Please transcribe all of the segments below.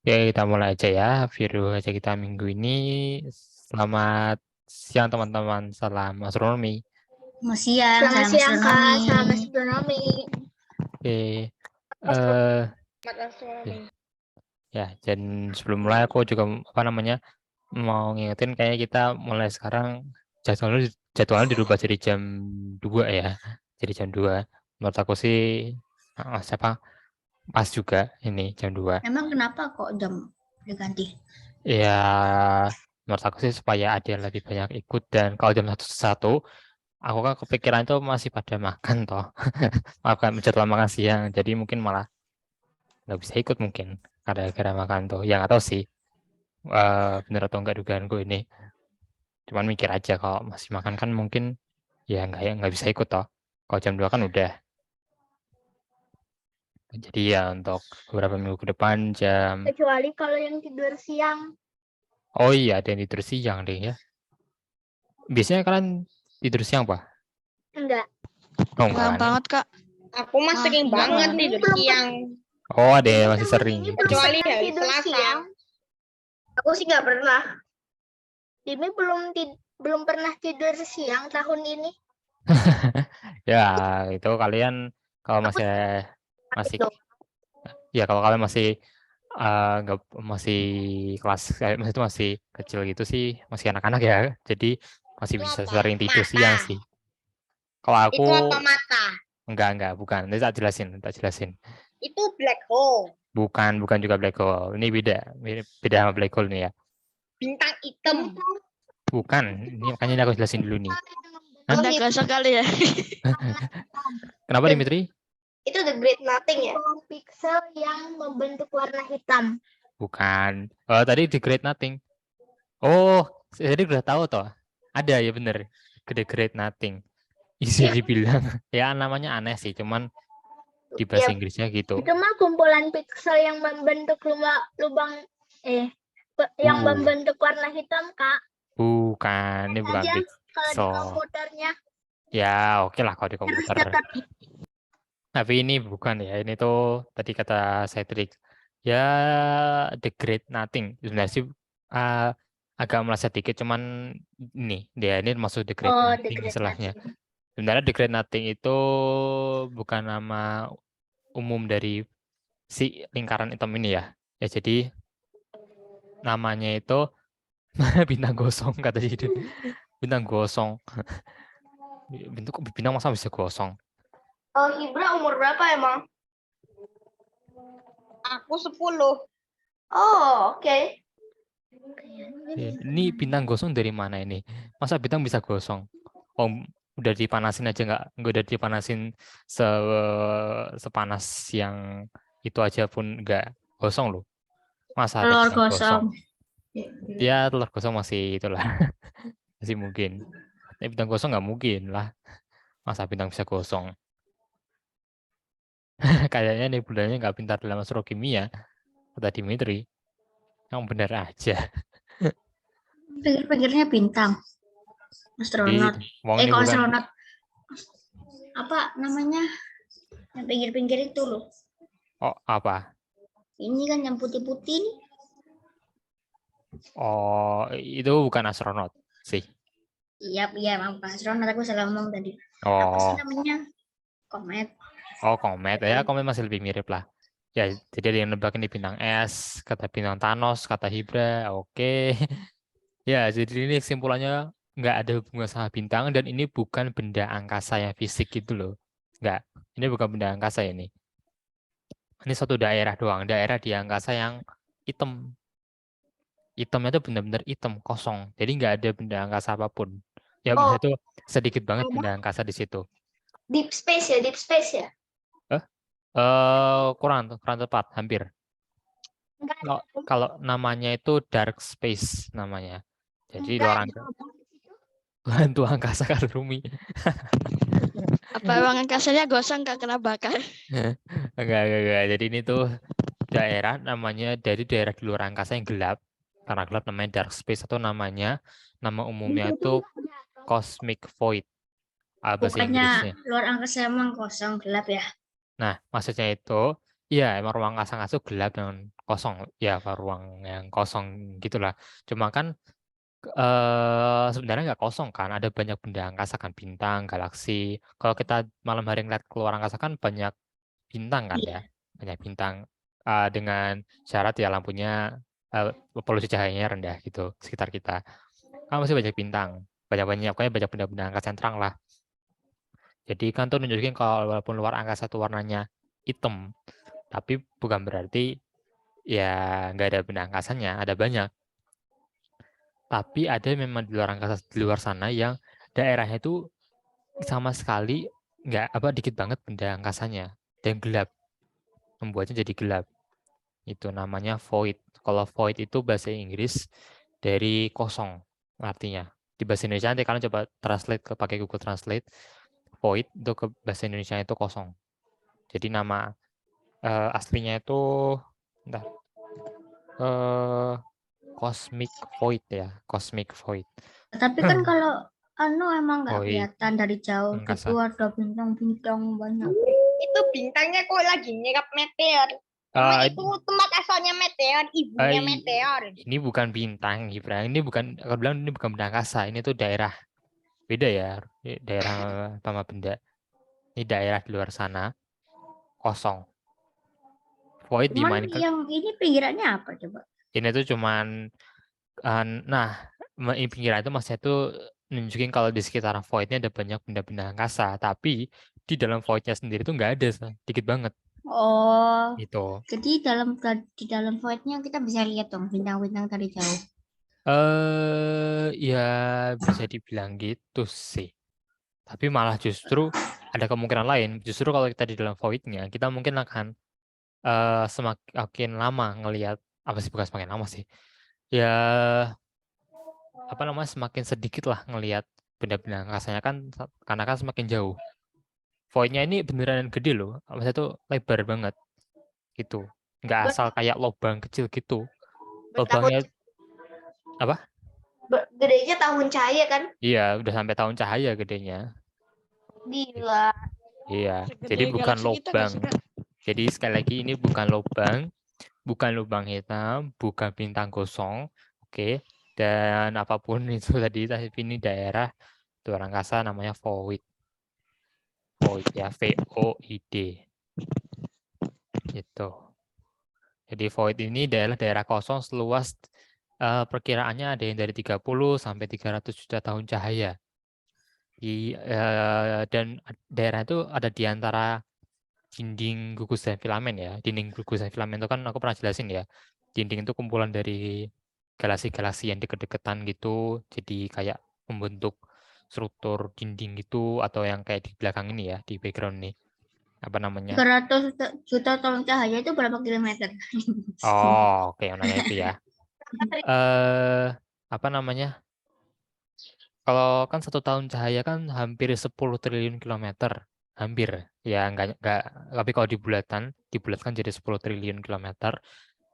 Oke, kita mulai aja ya. Video aja kita minggu ini. Selamat siang teman-teman. Salam astronomi. Selamat siang, Selamat salam siang Kak, astronomi. salam astronomi. Oke, eh Selamat astronomi. ya. Dan sebelum mulai aku juga mau ngingetin kayak kita mulai sekarang jadwalnya jadwalnya dirubah jadi jam 2 ya. Jadi jam 2. Menurut aku sih siapa pas juga ini jam 2. Emang kenapa kok jam diganti? Ya, menurut aku sih supaya ada yang lebih banyak ikut dan kalau jam satu aku kan kepikiran itu masih pada makan toh. Makan jadwal makan siang, jadi mungkin malah nggak bisa ikut mungkin gara-gara makan tuh. Yang atau sih bener atau enggak dugaanku ini. Cuman mikir aja kalau masih makan kan mungkin ya nggak bisa ikut toh. Kalau jam 2 kan udah. Jadi ya untuk beberapa minggu ke depan jam. Kecuali kalau yang tidur siang. Oh iya, ada yang tidur siang deh ya. Biasanya kalian tidur siang Pak? Enggak. Oh enggak Jarang kan? banget, Kak. Aku mah sering enggak banget banget. tidur Belum siang. Oh ada yang masih Tahun sering ini tidur belum siang. Kecuali pernah hari tidur Selasa. siang. Aku sih nggak pernah. Dimi belum pernah tidur siang tahun ini. Ya itu kalian kalau Aku masih dong. ya kalau kalian masih nggak masih kelas maksudnya itu masih kecil gitu sih masih anak-anak ya jadi masih Itu bisa apa? sering tidur Mata. siang sih. Kalau aku Itu apa mata? enggak bukan. Nanti tak jelasin. Itu black hole. Bukan juga black hole. Ini beda sama black hole nih ya. Bintang hitam. Bukan. Ini makanya ini aku jelasin dulu nih. Hah? Benda gosong kali ya. Kenapa Dimitri? Itu the great nothing ya. Pixel yang membentuk warna hitam. Bukan. Oh, tadi The Great Nothing. Oh, jadi udah tahu toh. Ada ya bener. The Great Nothing. Bisa Ya. dibilang ya namanya aneh sih, cuman di bahasa Ya, Inggrisnya gitu. itu mah kumpulan pixel yang membentuk lubang yang Uh, membentuk warna hitam, Kak. bukan, ini bukan Aja kalau di pixel. komputernya. Ya, oke lah kalau di komputer. Tapi Tapi ini bukan ya. Ini tuh tadi kata Cedric. Ya, The Great Nothing. Sebenarnya sih uh, agak meleset dikit, cuman ini masuk The Great the Nothing great istilahnya. nothing. Sebenarnya The Great Nothing itu bukan nama umum dari si lingkaran hitam ini ya. Ya jadi namanya itu bintang gosong kata jadi bintang gosong. Bintang masa bisa gosong? Hibra umur berapa emang? Aku 10. Oh, oke. Ini bintang gosong dari mana ini? Masa bintang bisa gosong? Oh, udah dipanasin aja nggak udah dipanasin sepanas yang itu aja pun nggak gosong loh. Masa ada Telur bintang gosong? gosong. Ya telur gosong masih itulah masih mungkin. Tapi bintang gosong nggak mungkin lah. Masa bintang bisa gosong? Kayaknya nih bulannya nggak pintar dalam astrokimia kata Dimitri. Yang benar aja. Pikir-pikirnya bintang. Astronot. Wong ini Kok bukan. astronot? Apa namanya? Yang pinggir-pinggir itu loh. Oh apa? Ini kan yang putih-putih nih. Oh itu bukan astronot sih. Iya, emang bukan astronot. Aku salah ngomong tadi. Apa Oh. sih namanya? Komet. Oh, komet. Ya, komet masih lebih mirip lah. Ya, jadi ada yang nebak ini bintang es, kata bintang Thanos, kata Hydra. Oke. Ya, jadi ini kesimpulannya nggak ada hubungan sama bintang dan ini bukan benda angkasa yang fisik gitu loh. Nggak. Ini bukan benda angkasa ini. Ini suatu daerah doang. Daerah di angkasa yang hitam. Hitamnya itu benar-benar hitam, kosong. Jadi nggak ada benda angkasa apapun. Ya, Oh. itu sedikit banget benda angkasa di situ. Deep space ya? Kurang tepat, hampir. Kalau namanya itu dark space namanya. Jadi luar hantu angkasa Karumi. Apa ruang angkasanya gosong, Kak, kena bakar? Enggak. Jadi ini tuh daerah namanya dari daerah di luar angkasa yang gelap. Karena gelap namanya dark space atau nama umumnya itu cosmic void. Bahasa Bukannya Inggrisnya. luar angkasa emang kosong gelap ya? Nah, maksudnya itu Iya, emang ruang angkasa itu gelap dan kosong. Ya, apa, ruang yang kosong gitulah. Cuma kan sebenarnya nggak kosong kan, ada banyak benda angkasa kan, bintang, galaksi. Kalau kita malam hari ngeliat keluar angkasa kan banyak bintang kan ya, Iya. banyak bintang dengan syarat ya lampunya polusi cahayanya rendah gitu sekitar kita. Kan masih banyak bintang, banyak pokoknya banyak benda-benda angkasa yang terang lah. Jadi kan tuh nunjukin kalau walaupun luar angkasa tuh warnanya hitam, tapi bukan berarti ya nggak ada benda angkasanya, ada banyak. Tapi ada memang di luar angkasa, di luar sana yang daerahnya itu sama sekali nggak apa dikit banget benda angkasanya dan gelap, membuatnya jadi gelap. Itu namanya void. Kalau void itu bahasa Inggris dari kosong artinya. Di bahasa Indonesia nanti kalian coba translate pakai Google Translate. Void itu ke bahasa Indonesia itu kosong. Jadi nama aslinya itu bentar, cosmic void ya, cosmic void. Tapi kan kalau emang nggak Void kelihatan dari jauh gitu, angkasa. ada bintang-bintang banyak. Itu bintangnya kok lagi nyerap meteor. Emang Eh, itu tempat asalnya meteor, ibunya eh, meteor. ini bukan bintang, Gibran. Ini bukan, aku bilang ini bukan benda angkasa. Ini tuh daerah. Beda ya, daerah sama benda. Ini daerah di luar sana, kosong. Void Cuman dimainkan, yang ini pinggirannya apa coba? ini tuh cuman, nah, pinggiran itu maksudnya tuh nunjukin kalau di sekitar voidnya ada banyak benda-benda angkasa. Tapi di dalam voidnya sendiri tuh nggak ada, dikit banget. Oh, Gitu. jadi di dalam voidnya kita bisa lihat dong bintang-bintang dari jauh. Ya bisa dibilang gitu sih. Tapi malah justru ada kemungkinan lain. Justru kalau kita di dalam voidnya, kita mungkin akan semakin lama ngelihat, apa sih, bukan semakin lama sih. Ya apa namanya, semakin sedikit lah ngelihat benda-benda angkasanya kan, karena kan semakin jauh. Voidnya ini beneran gede loh. Maksudnya tuh lebar banget gitu. Nggak Ber- asal kayak lubang kecil gitu. Bertahun, Lubangnya apa? gedenya tahun cahaya kan? Iya, udah sampai tahun cahaya gedenya. Gila. Iya, jadi Segede bukan galaksi kita gak lubang. sih, Kak? Jadi sekali lagi ini bukan lubang, bukan lubang hitam, bukan bintang kosong, oke. Dan apapun itu tadi, tapi ini daerah luar angkasa namanya void. Void ya, VOID. Gitu. Jadi void ini daerah kosong seluas perkiraannya ada yang dari 30 sampai 300 juta tahun cahaya. Dan daerah itu ada di antara dinding gugus dan filamen ya. Dinding gugus dan filamen itu kan aku pernah jelasin ya. Dinding itu kumpulan dari galaksi-galaksi yang deket-deketan gitu. Jadi kayak membentuk struktur dinding gitu, atau yang kayak di belakang ini ya, di background ini. Apa namanya? 300 juta tahun cahaya itu berapa kilometer? Oh, oke, yang nanya itu ya. Apa namanya? Kalau kan 1 tahun cahaya kan hampir 10 triliun kilometer. Hampir. Ya, enggak. Tapi kalau dibulatkan jadi 10 triliun kilometer.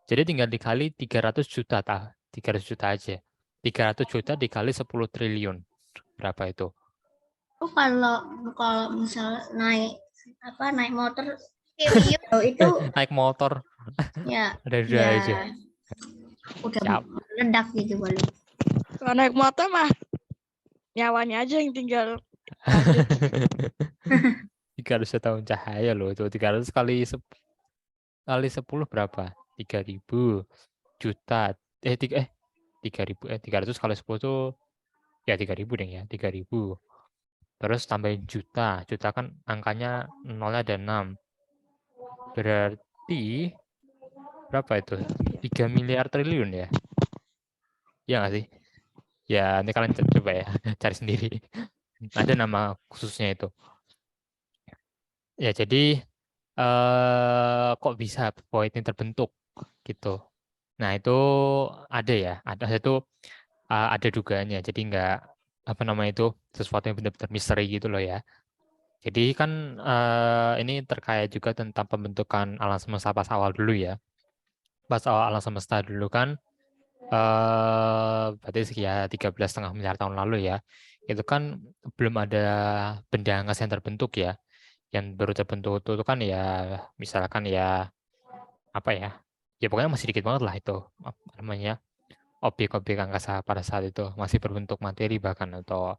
Jadi tinggal dikali 300 juta, 300 juta aja. 300 juta dikali 10 triliun. Berapa itu? Oh, kalau kalau misal naik motor itu Naik motor, ya ada aja. ya udah Siap. meledak gitu balik. Kalau naik motor mah nyawanya aja yang tinggal 300 tahun cahaya loh itu. 300 kali 10 berapa? 3.000 juta. 300 kali 10 tuh ya 3.000 deh ya, 3.000. Terus tambahin juta. Juta kan angkanya nolnya ada 6. Berarti berapa itu? 3 miliar triliun ya? Iya nggak sih? Ya, nanti kalian coba ya, cari sendiri. Ada nama khususnya itu. Ya, jadi kok bisa void ini terbentuk gitu. Nah, itu ada ya. Ada itu ada dugaannya. Jadi nggak, apa namanya itu, sesuatu yang benar-benar misteri gitu loh ya. Jadi kan ini terkait juga tentang pembentukan alam semesta pas awal dulu ya. Pas awal alam semesta dulu kan, berarti sekitar 13,5 miliar tahun lalu ya. Itu kan belum ada benda angkasa yang terbentuk ya. Yang baru terbentuk itu kan ya, misalkan ya apa ya? Ya pokoknya masih dikit banget lah itu apa namanya objek-objek angkasa pada saat itu masih berbentuk materi bahkan atau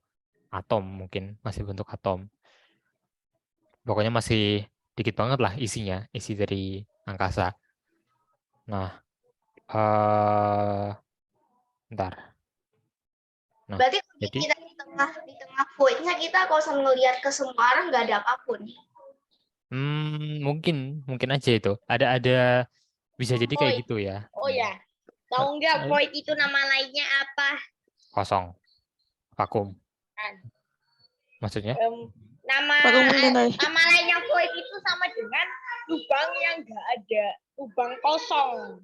atom mungkin masih bentuk atom. Pokoknya masih dikit banget lah isinya, isi dari angkasa. Nah, bentar. Nah, Berarti jadi kita di tengah void-nya kita kalau usah ngelihat ke semua arah nggak ada apapun. mungkin aja itu. Ada bisa jadi kayak Void. gitu ya. Oh ya. Tahu nggak void itu nama lainnya apa? Kosong, vakum. Kan. Maksudnya? Nama Vakum nilai. nama lainnya void itu sama dengan lubang yang nggak ada, lubang kosong.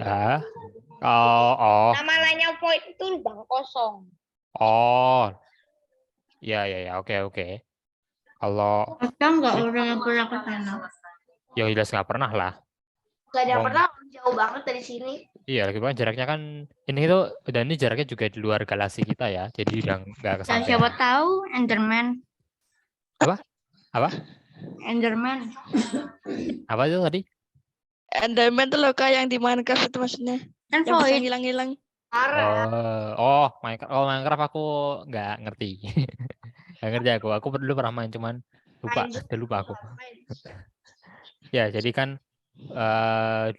Ah, oh, Nama lainnya void itu lubang kosong. ya, oke. Kalau Kita nggak udah pernah ke sana. ya jelas nggak pernah lah. Nggak ada Wong. pernah jauh banget dari sini. Iya, lagi banget jaraknya kan ini jaraknya juga di luar galaksi kita ya, jadi udah nggak Ya, kesampean. siapa tahu Enderman. Apa? Enderman. Apa itu tadi? Enderman tuh loh Kak yang di Minecraft itu maksudnya. Kan Yang bisa void. hilang-hilang. Parah. Minecraft aku nggak ngerti. Nggak ngerti aku dulu pernah main cuman lupa aku. Ya, jadi kan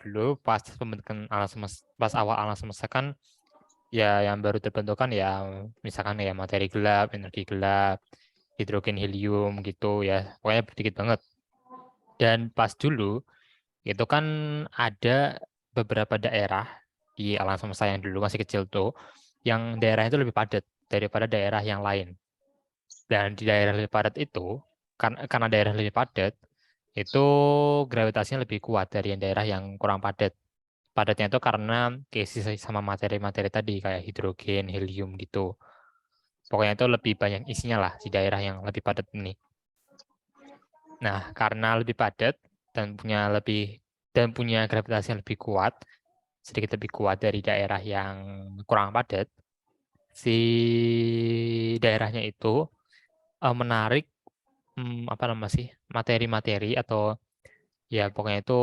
dulu pas pembentukan pas awal alam semesta kan ya yang baru terbentuk kan ya misalkan ya materi gelap, energi gelap, hidrogen, helium gitu ya. Pokoknya sedikit banget. Dan pas dulu itu kan ada beberapa daerah di alam semesta yang dulu masih kecil tuh yang daerah itu lebih padat daripada daerah yang lain. Dan di daerah lebih padat itu karena daerah lebih padat itu gravitasinya lebih kuat dari yang daerah yang kurang padat. Padatnya itu karena keisi sama materi-materi tadi kayak hidrogen, helium gitu. Pokoknya itu lebih banyak isinya lah di daerah yang lebih padat ini. Nah, karena lebih padat dan punya gravitasi yang lebih kuat, sedikit lebih kuat dari daerah yang kurang padat, si daerahnya itu menarik materi-materi atau ya pokoknya itu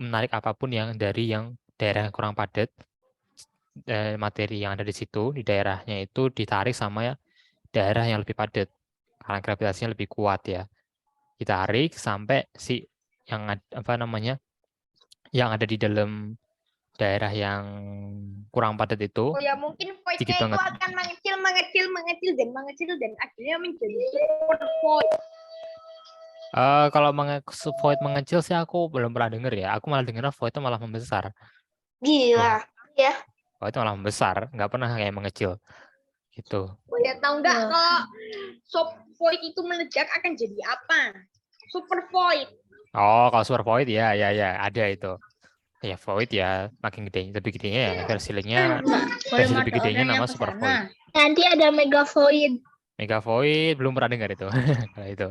menarik apapun yang dari yang daerah yang kurang padat, materi yang ada di situ di daerahnya itu ditarik sama daerah yang lebih padat karena gravitasinya lebih kuat ya, ditarik sampai si yang yang ada di dalam daerah yang kurang padat itu Oh ya mungkin sedikit void-nya itu banget. akan mengecil dan akhirnya menjadi super void. Kalau void mengecil sih aku belum pernah denger ya. Aku malah dengar void itu malah membesar. Gila. Ya. Void itu malah membesar, nggak pernah kayak mengecil. Gitu. Oh ya tahu nggak kalau void itu meledak akan jadi apa? Super void. Oh, kalau super void ya ada itu. Ya void ya makin gede, lebih gedenya ya versi linknya, versi lebih gedenya nama super void. Nanti ada mega void. Mega void belum pernah dengar itu. Kalau itu.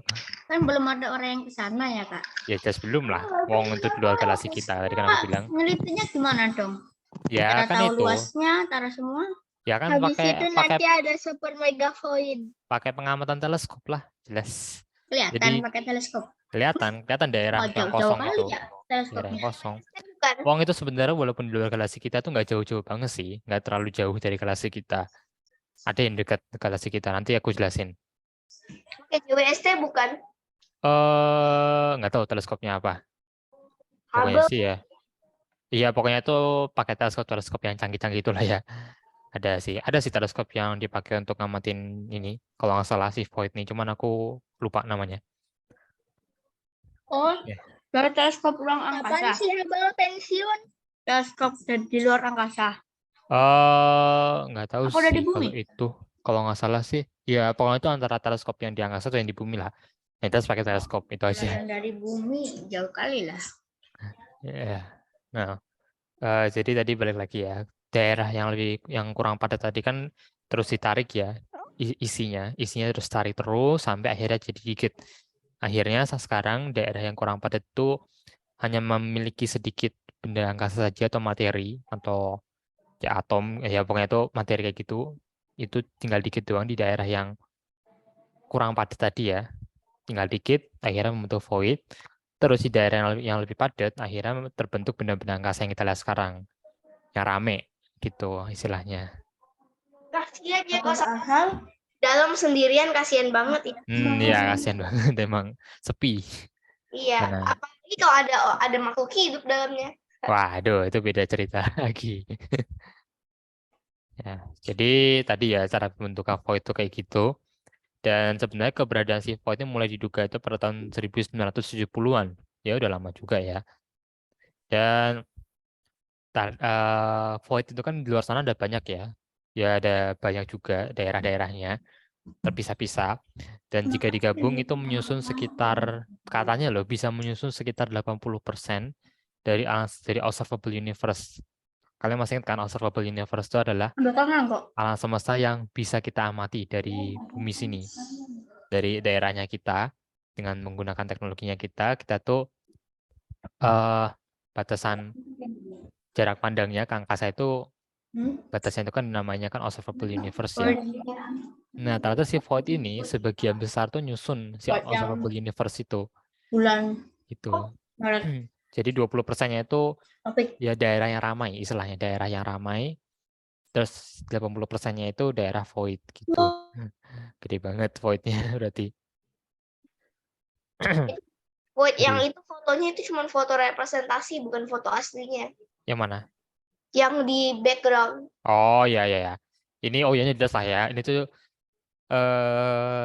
Kan belum ada orang yang ke sana ya, Kak. Ya jelas belum lah. Wong itu di luar galaksi kita tadi kan aku bilang. Ngelitinya gimana dong? Ya Cara kan tahu itu. luasnya, cara semua. Ya kan Habis itu pakai nanti ada super mega void. pakai pengamatan teleskop lah, jelas. Kelihatan Jadi- pakai teleskop. Kelihatan daerah Oh, yang jauh-jauh kosong kali itu. ya Daerah teleskopnya. yang kosong. Bukan. Wong itu sebenarnya walaupun di luar galaksi kita tuh nggak jauh-jauh banget sih, nggak terlalu jauh dari galaksi kita. Ada yang dekat galaksi kita, nanti aku jelasin. Oke, JWST bukan. Nggak tahu teleskopnya apa. Pokoknya Hubble. sih ya. Iya, pokoknya itu pakai teleskop yang canggih-canggih itulah ya. Ada sih teleskop yang dipakai untuk ngamatin ini. Kalau nggak salah sih void nih, cuman aku lupa namanya. Oh, Ya. dari teleskop ruang Kapan angkasa. sih Hubble pensiun? Teleskop di luar angkasa. Nggak tahu Apa udah sih di bumi? kalau itu. Kalau nggak salah sih, ya pokoknya itu antara teleskop yang di angkasa atau yang di bumi lah. Yang terus pakai teleskop itu Kalau aja. yang dari bumi jauh kali lah. Ya. Nah, jadi tadi balik lagi ya, daerah yang kurang padat tadi kan terus ditarik ya isinya terus tarik terus sampai akhirnya jadi dikit. Akhirnya sekarang daerah yang kurang padat itu hanya memiliki sedikit benda angkasa saja atau materi atau ya atom ya pokoknya itu materi kayak gitu. Itu tinggal dikit doang di daerah yang kurang padat tadi ya. Tinggal dikit akhirnya membentuk void. Terus di daerah yang lebih padat, akhirnya terbentuk benda-benda angkasa yang kita lihat sekarang, yang rame gitu istilahnya. Kasihan ya Satu kalau hal dalam sendirian, kasihan banget ya. Ya kasihan banget emang sepi. Iya, Benar. apalagi kalau ada makhluk hidup dalamnya. Waduh, itu beda cerita lagi. Ya, jadi tadi ya cara pembentukan void itu kayak gitu. Dan sebenarnya keberadaan si void ini mulai diduga itu pada tahun 1970-an. Ya udah lama juga ya. Dan void itu kan di luar sana ada banyak ya. Ya ada banyak juga daerah-daerahnya terpisah-pisah. Dan jika digabung itu menyusun sekitar, katanya loh bisa menyusun sekitar 80% dari observable universe. Kalian masih ingat kan observable universe itu adalah belakangan kok. alam semesta yang bisa kita amati dari bumi sini, dari daerahnya kita, dengan menggunakan teknologinya kita tuh batasan jarak pandangnya ke angkasa itu, batasnya itu kan namanya kan observable universe ya. Nah, ternyata si void ini sebagian besar tuh nyusun si Void yang observable universe itu. bulan Gitu. Maret. Jadi 20%-nya itu Topik. ya daerah yang ramai, istilahnya daerah yang ramai. Terus 80%-nya itu daerah void gitu. Gede banget void-nya berarti. Void yang Jadi, itu fotonya itu cuma foto representasi, bukan foto aslinya. yang mana? Yang di background. Oh ya ya ya. Ini oh ya ini jelas lah ya. Ini tuh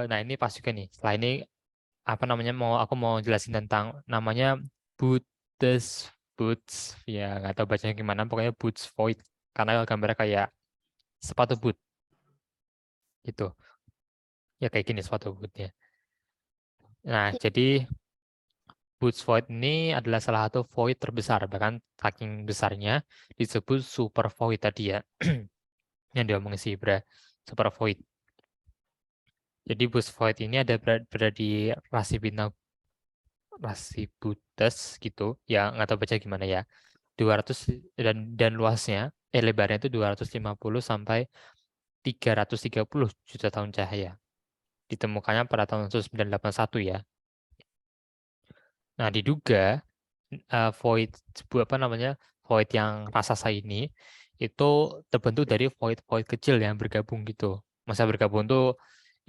nah ini pas juga nih. Setelah ini apa namanya aku mau jelasin tentang namanya Boots Boots ya nggak tahu bacanya gimana pokoknya Boots Void karena gambarnya kayak sepatu boot gitu ya kayak gini sepatu bootnya. Nah jadi Boots Void ini adalah salah satu void terbesar bahkan saking besarnya disebut super void tadi ya yang diomongin si Ibra super void. Jadi Boots Void ini berada di rasi bintang Rasibutas gitu ya nggak tahu baca gimana ya 200 dan luasnya lebarnya itu 250 sampai 330 juta tahun cahaya ditemukannya pada tahun 1981 ya. Nah diduga void apa namanya void yang raksasa ini itu terbentuk dari void kecil yang bergabung gitu. Masa bergabung tuh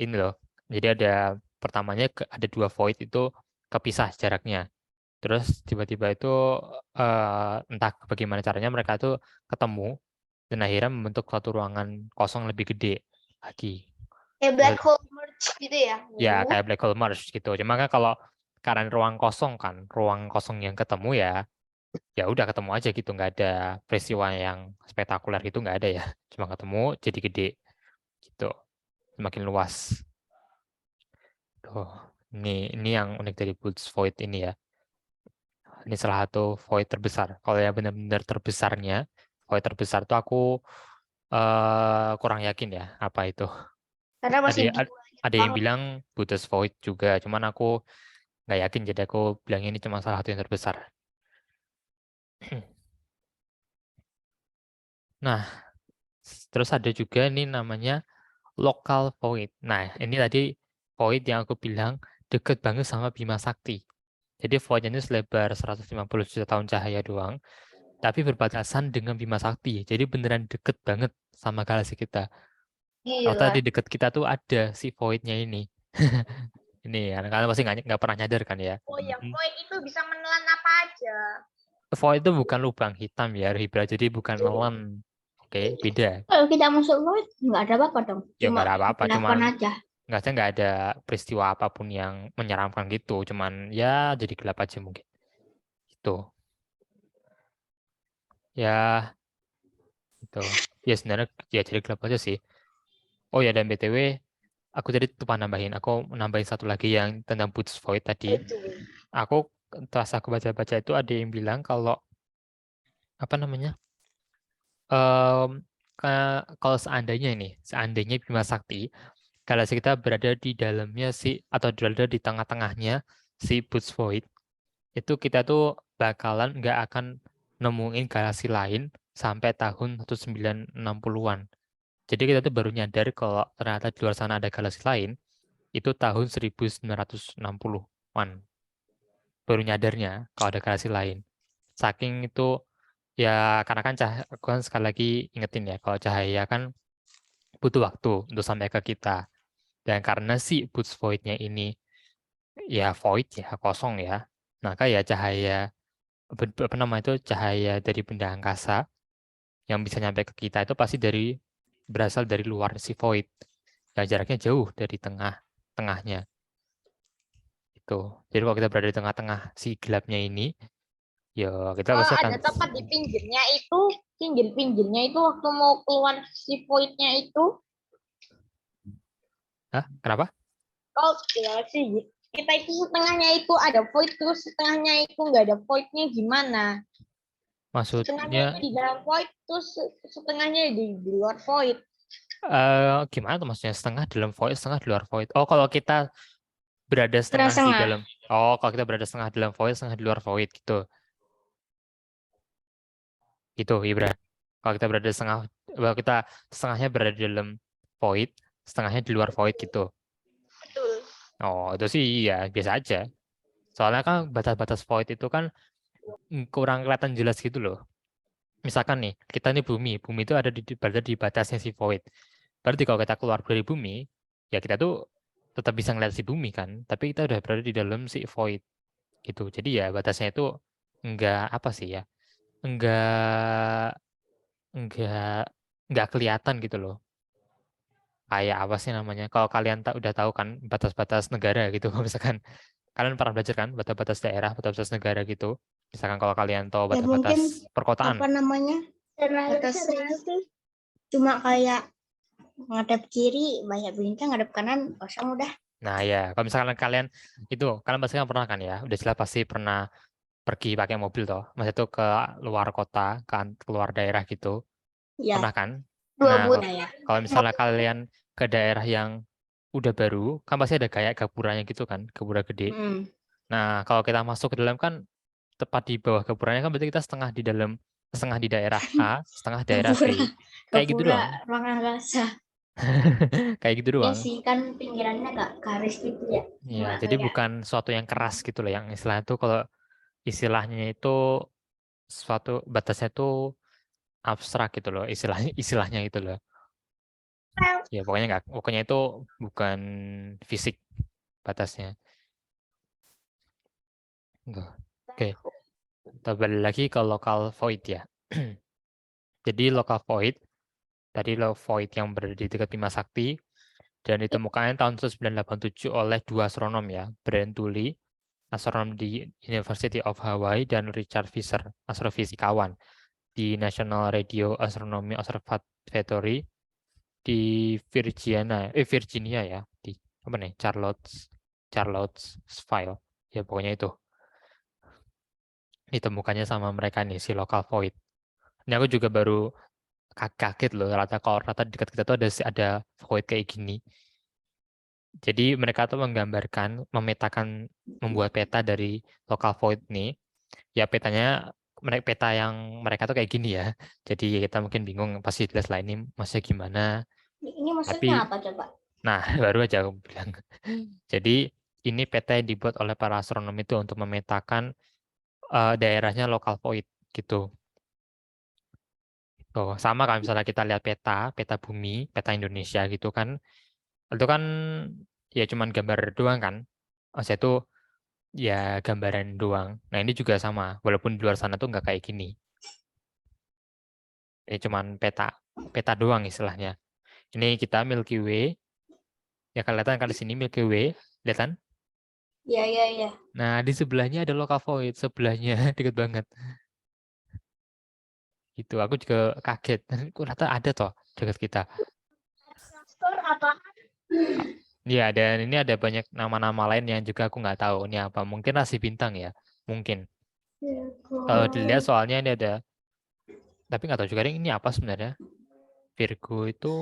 ini loh. Jadi ada pertamanya ada dua void itu kepisah jaraknya. Terus tiba-tiba itu entah bagaimana caranya mereka itu ketemu dan akhirnya membentuk suatu ruangan kosong lebih gede lagi. Kayak black hole merge gitu ya. Ya kayak black hole merge gitu. Cuma kan kalau karena ruang kosong yang ketemu ya udah ketemu aja gitu, nggak ada peristiwa yang spektakuler gitu nggak ada ya. Cuma ketemu jadi gede gitu, semakin luas. Tuh, ini yang unik dari Boots Void ini ya. Ini salah satu void terbesar. Kalau yang benar-benar terbesarnya, void terbesar tuh aku kurang yakin ya apa itu. Karena masih Ada yang bilang Buddha's Void juga, cuman aku nggak yakin jadi aku bilang ini cuma salah satu yang terbesar. Nah, terus ada juga ini namanya local void. Nah, ini tadi void yang aku bilang deket banget sama Bima Sakti. Jadi voidnya ini selebar 150 juta tahun cahaya doang, tapi berbatasan dengan Bima Sakti. Jadi beneran deket banget sama galaksi kita. Kalau gila. tadi deket kita tuh ada si voidnya ini. Ini ya, kalian pasti nggak pernah nyadar kan ya. Oh, yang void itu bisa menelan apa aja. Void itu bukan lubang hitam ya, Hibra. Jadi bukan nelen. Oke, beda. Kalau kita masuk void nggak ada apa-apa dong. Ya nggak ada apa-apa, cuman aja. nggak ada peristiwa apapun yang menyeramkan gitu. Cuman ya jadi gelap aja mungkin. Itu. Ya, itu. Ya sebenarnya ya jadi gelap aja sih. Oh ya, dan BTW, aku tadi lupa nambahin. Aku nambahin satu lagi yang tentang Boots Void tadi. Aku pas aku baca-baca itu ada yang bilang kalau apa namanya? Kalau seandainya Bima Sakti, galaksi kita berada di dalamnya atau berada di tengah-tengahnya si Boots Void, itu kita tuh bakalan nggak akan nemuin galaksi lain sampai tahun 1960-an. Jadi kita tuh baru nyadar kalau ternyata di luar sana ada galaksi lain, itu tahun 1960-an. baru nyadarnya kalau ada galaksi lain. Saking itu ya karena kan aku kan sekali lagi ingetin ya kalau cahaya kan butuh waktu untuk sampai ke kita. Dan karena si Boots void-nya ini ya void ya kosong ya, maka ya cahaya apa namanya itu cahaya dari benda angkasa yang bisa nyampe ke kita itu pasti berasal dari luar si void yang jaraknya jauh dari tengahnya itu. Jadi kalau kita berada di tengah-tengah si gelapnya ini, ya kita Oh, pasti akan ada tempat di pinggirnya itu, pinggir-pinggirnya itu waktu mau keluar si void-nya itu. Hah? Kenapa? Oh, ya sih. Kita itu setengahnya itu ada void, terus setengahnya itu nggak ada void-nya gimana? Setengahnya Maksudnya itu di dalam void, terus setengahnya di luar void. gimana tuh maksudnya setengah dalam void, setengah di luar void? Oh, kalau kita berada setengah di Setengah. dalam, kalau kita berada setengah dalam void, setengah di luar void gitu. Gitu, Ibra. Kalau kita berada kalau kita setengahnya berada di dalam void, setengahnya di luar void gitu. Betul. Oh, itu sih ya biasa aja. Soalnya kan batas-batas void itu kan kurang kelihatan jelas gitu loh. Misalkan nih, kita ini bumi itu berada di batasnya si void. Berarti kalau kita keluar dari bumi, ya kita tuh tetap bisa ngeliat si bumi kan, tapi kita udah berada di dalam si void gitu. Jadi ya batasnya itu enggak apa sih ya, enggak enggak enggak kelihatan gitu loh. Kayak apa sih namanya? Kalau kalian udah tahu kan batas-batas negara gitu, kalau misalkan kalian pernah belajar kan batas-batas daerah, batas-batas negara gitu. Misalkan kalau kalian tahu Ya mungkin batas-batas perkotaan. apa namanya? Batasnya cuma kayak ngadep kiri banyak bintang, ngadep kanan kosong udah. Nah ya, kalau misalkan kalian pasti kan pernah kan ya, udah jelas pasti pernah pergi pakai mobil toh, maksudnya itu ke luar kota, kan keluar daerah gitu, Ya, pernah kan? Dua Nah, but. ya. kalau misalnya kalian ke daerah yang udah baru, kan pasti ada kayak gapurannya gitu kan, gapura gede. Hmm. Nah, kalau kita masuk ke dalam kan tepat di bawah gapurannya kan berarti kita setengah di daerah A, setengah daerah B. Kayak gitu doang. Gapura ruang angkasa. Kayak gitu Ya doang. sih kan pinggirannya agak garis gitu ya. Ya, Cuma jadi kayak bukan suatu yang keras gitu loh, yang istilahnya itu kalau istilahnya itu suatu batasnya itu abstrak gitu loh, istilahnya itu loh. Ya pokoknya itu bukan fisik batasnya. Tuh. Oke, kita balik lagi ke local void ya. Jadi local void, tadi void yang berada di dekat Bima Sakti, dan ditemukan tahun 1987 oleh dua astronom ya, Brian Tully, astronom di University of Hawaii, dan Richard Fisher, astrofisikawan di National Radio Astronomy Observatory di Virginia ya, di apa nih, Charlottesville. Ya pokoknya itu. Ditemukannya sama mereka nih si local void. Ini aku juga baru kaget loh, kalau rata dekat kita tuh ada void kayak gini. Jadi mereka tuh memetakan, membuat peta dari local void nih. Ya petanya peta yang mereka tuh kayak gini ya. Jadi kita mungkin bingung pasti jelas lah ini maksudnya gimana. ini maksudnya Tapi apa coba? nah baru aja aku bilang. Jadi ini peta yang dibuat oleh para astronom itu untuk memetakan daerahnya local void gitu. Tuh, sama kan misalnya kita lihat peta bumi, peta Indonesia gitu kan. Itu kan ya cuman gambar doang kan. Maksudnya itu ya gambaran doang. Nah ini juga sama, walaupun di luar sana tuh nggak kayak gini. Ini cuman peta doang istilahnya. Ini kita Milky Way. Ya kelihatan kan di sini Milky Way, lihat kan? Iya. Nah di sebelahnya ada local void, sebelahnya deket banget. Gitu, aku juga kaget. Kok ternyata ada toh dekat kita. Skor apa? Ya, dan ini ada banyak nama-nama lain yang juga aku nggak tahu ini apa. Mungkin rasi bintang ya, mungkin. Kalau dilihat soalnya ini ada, tapi nggak tahu juga ini apa sebenarnya. Virgo itu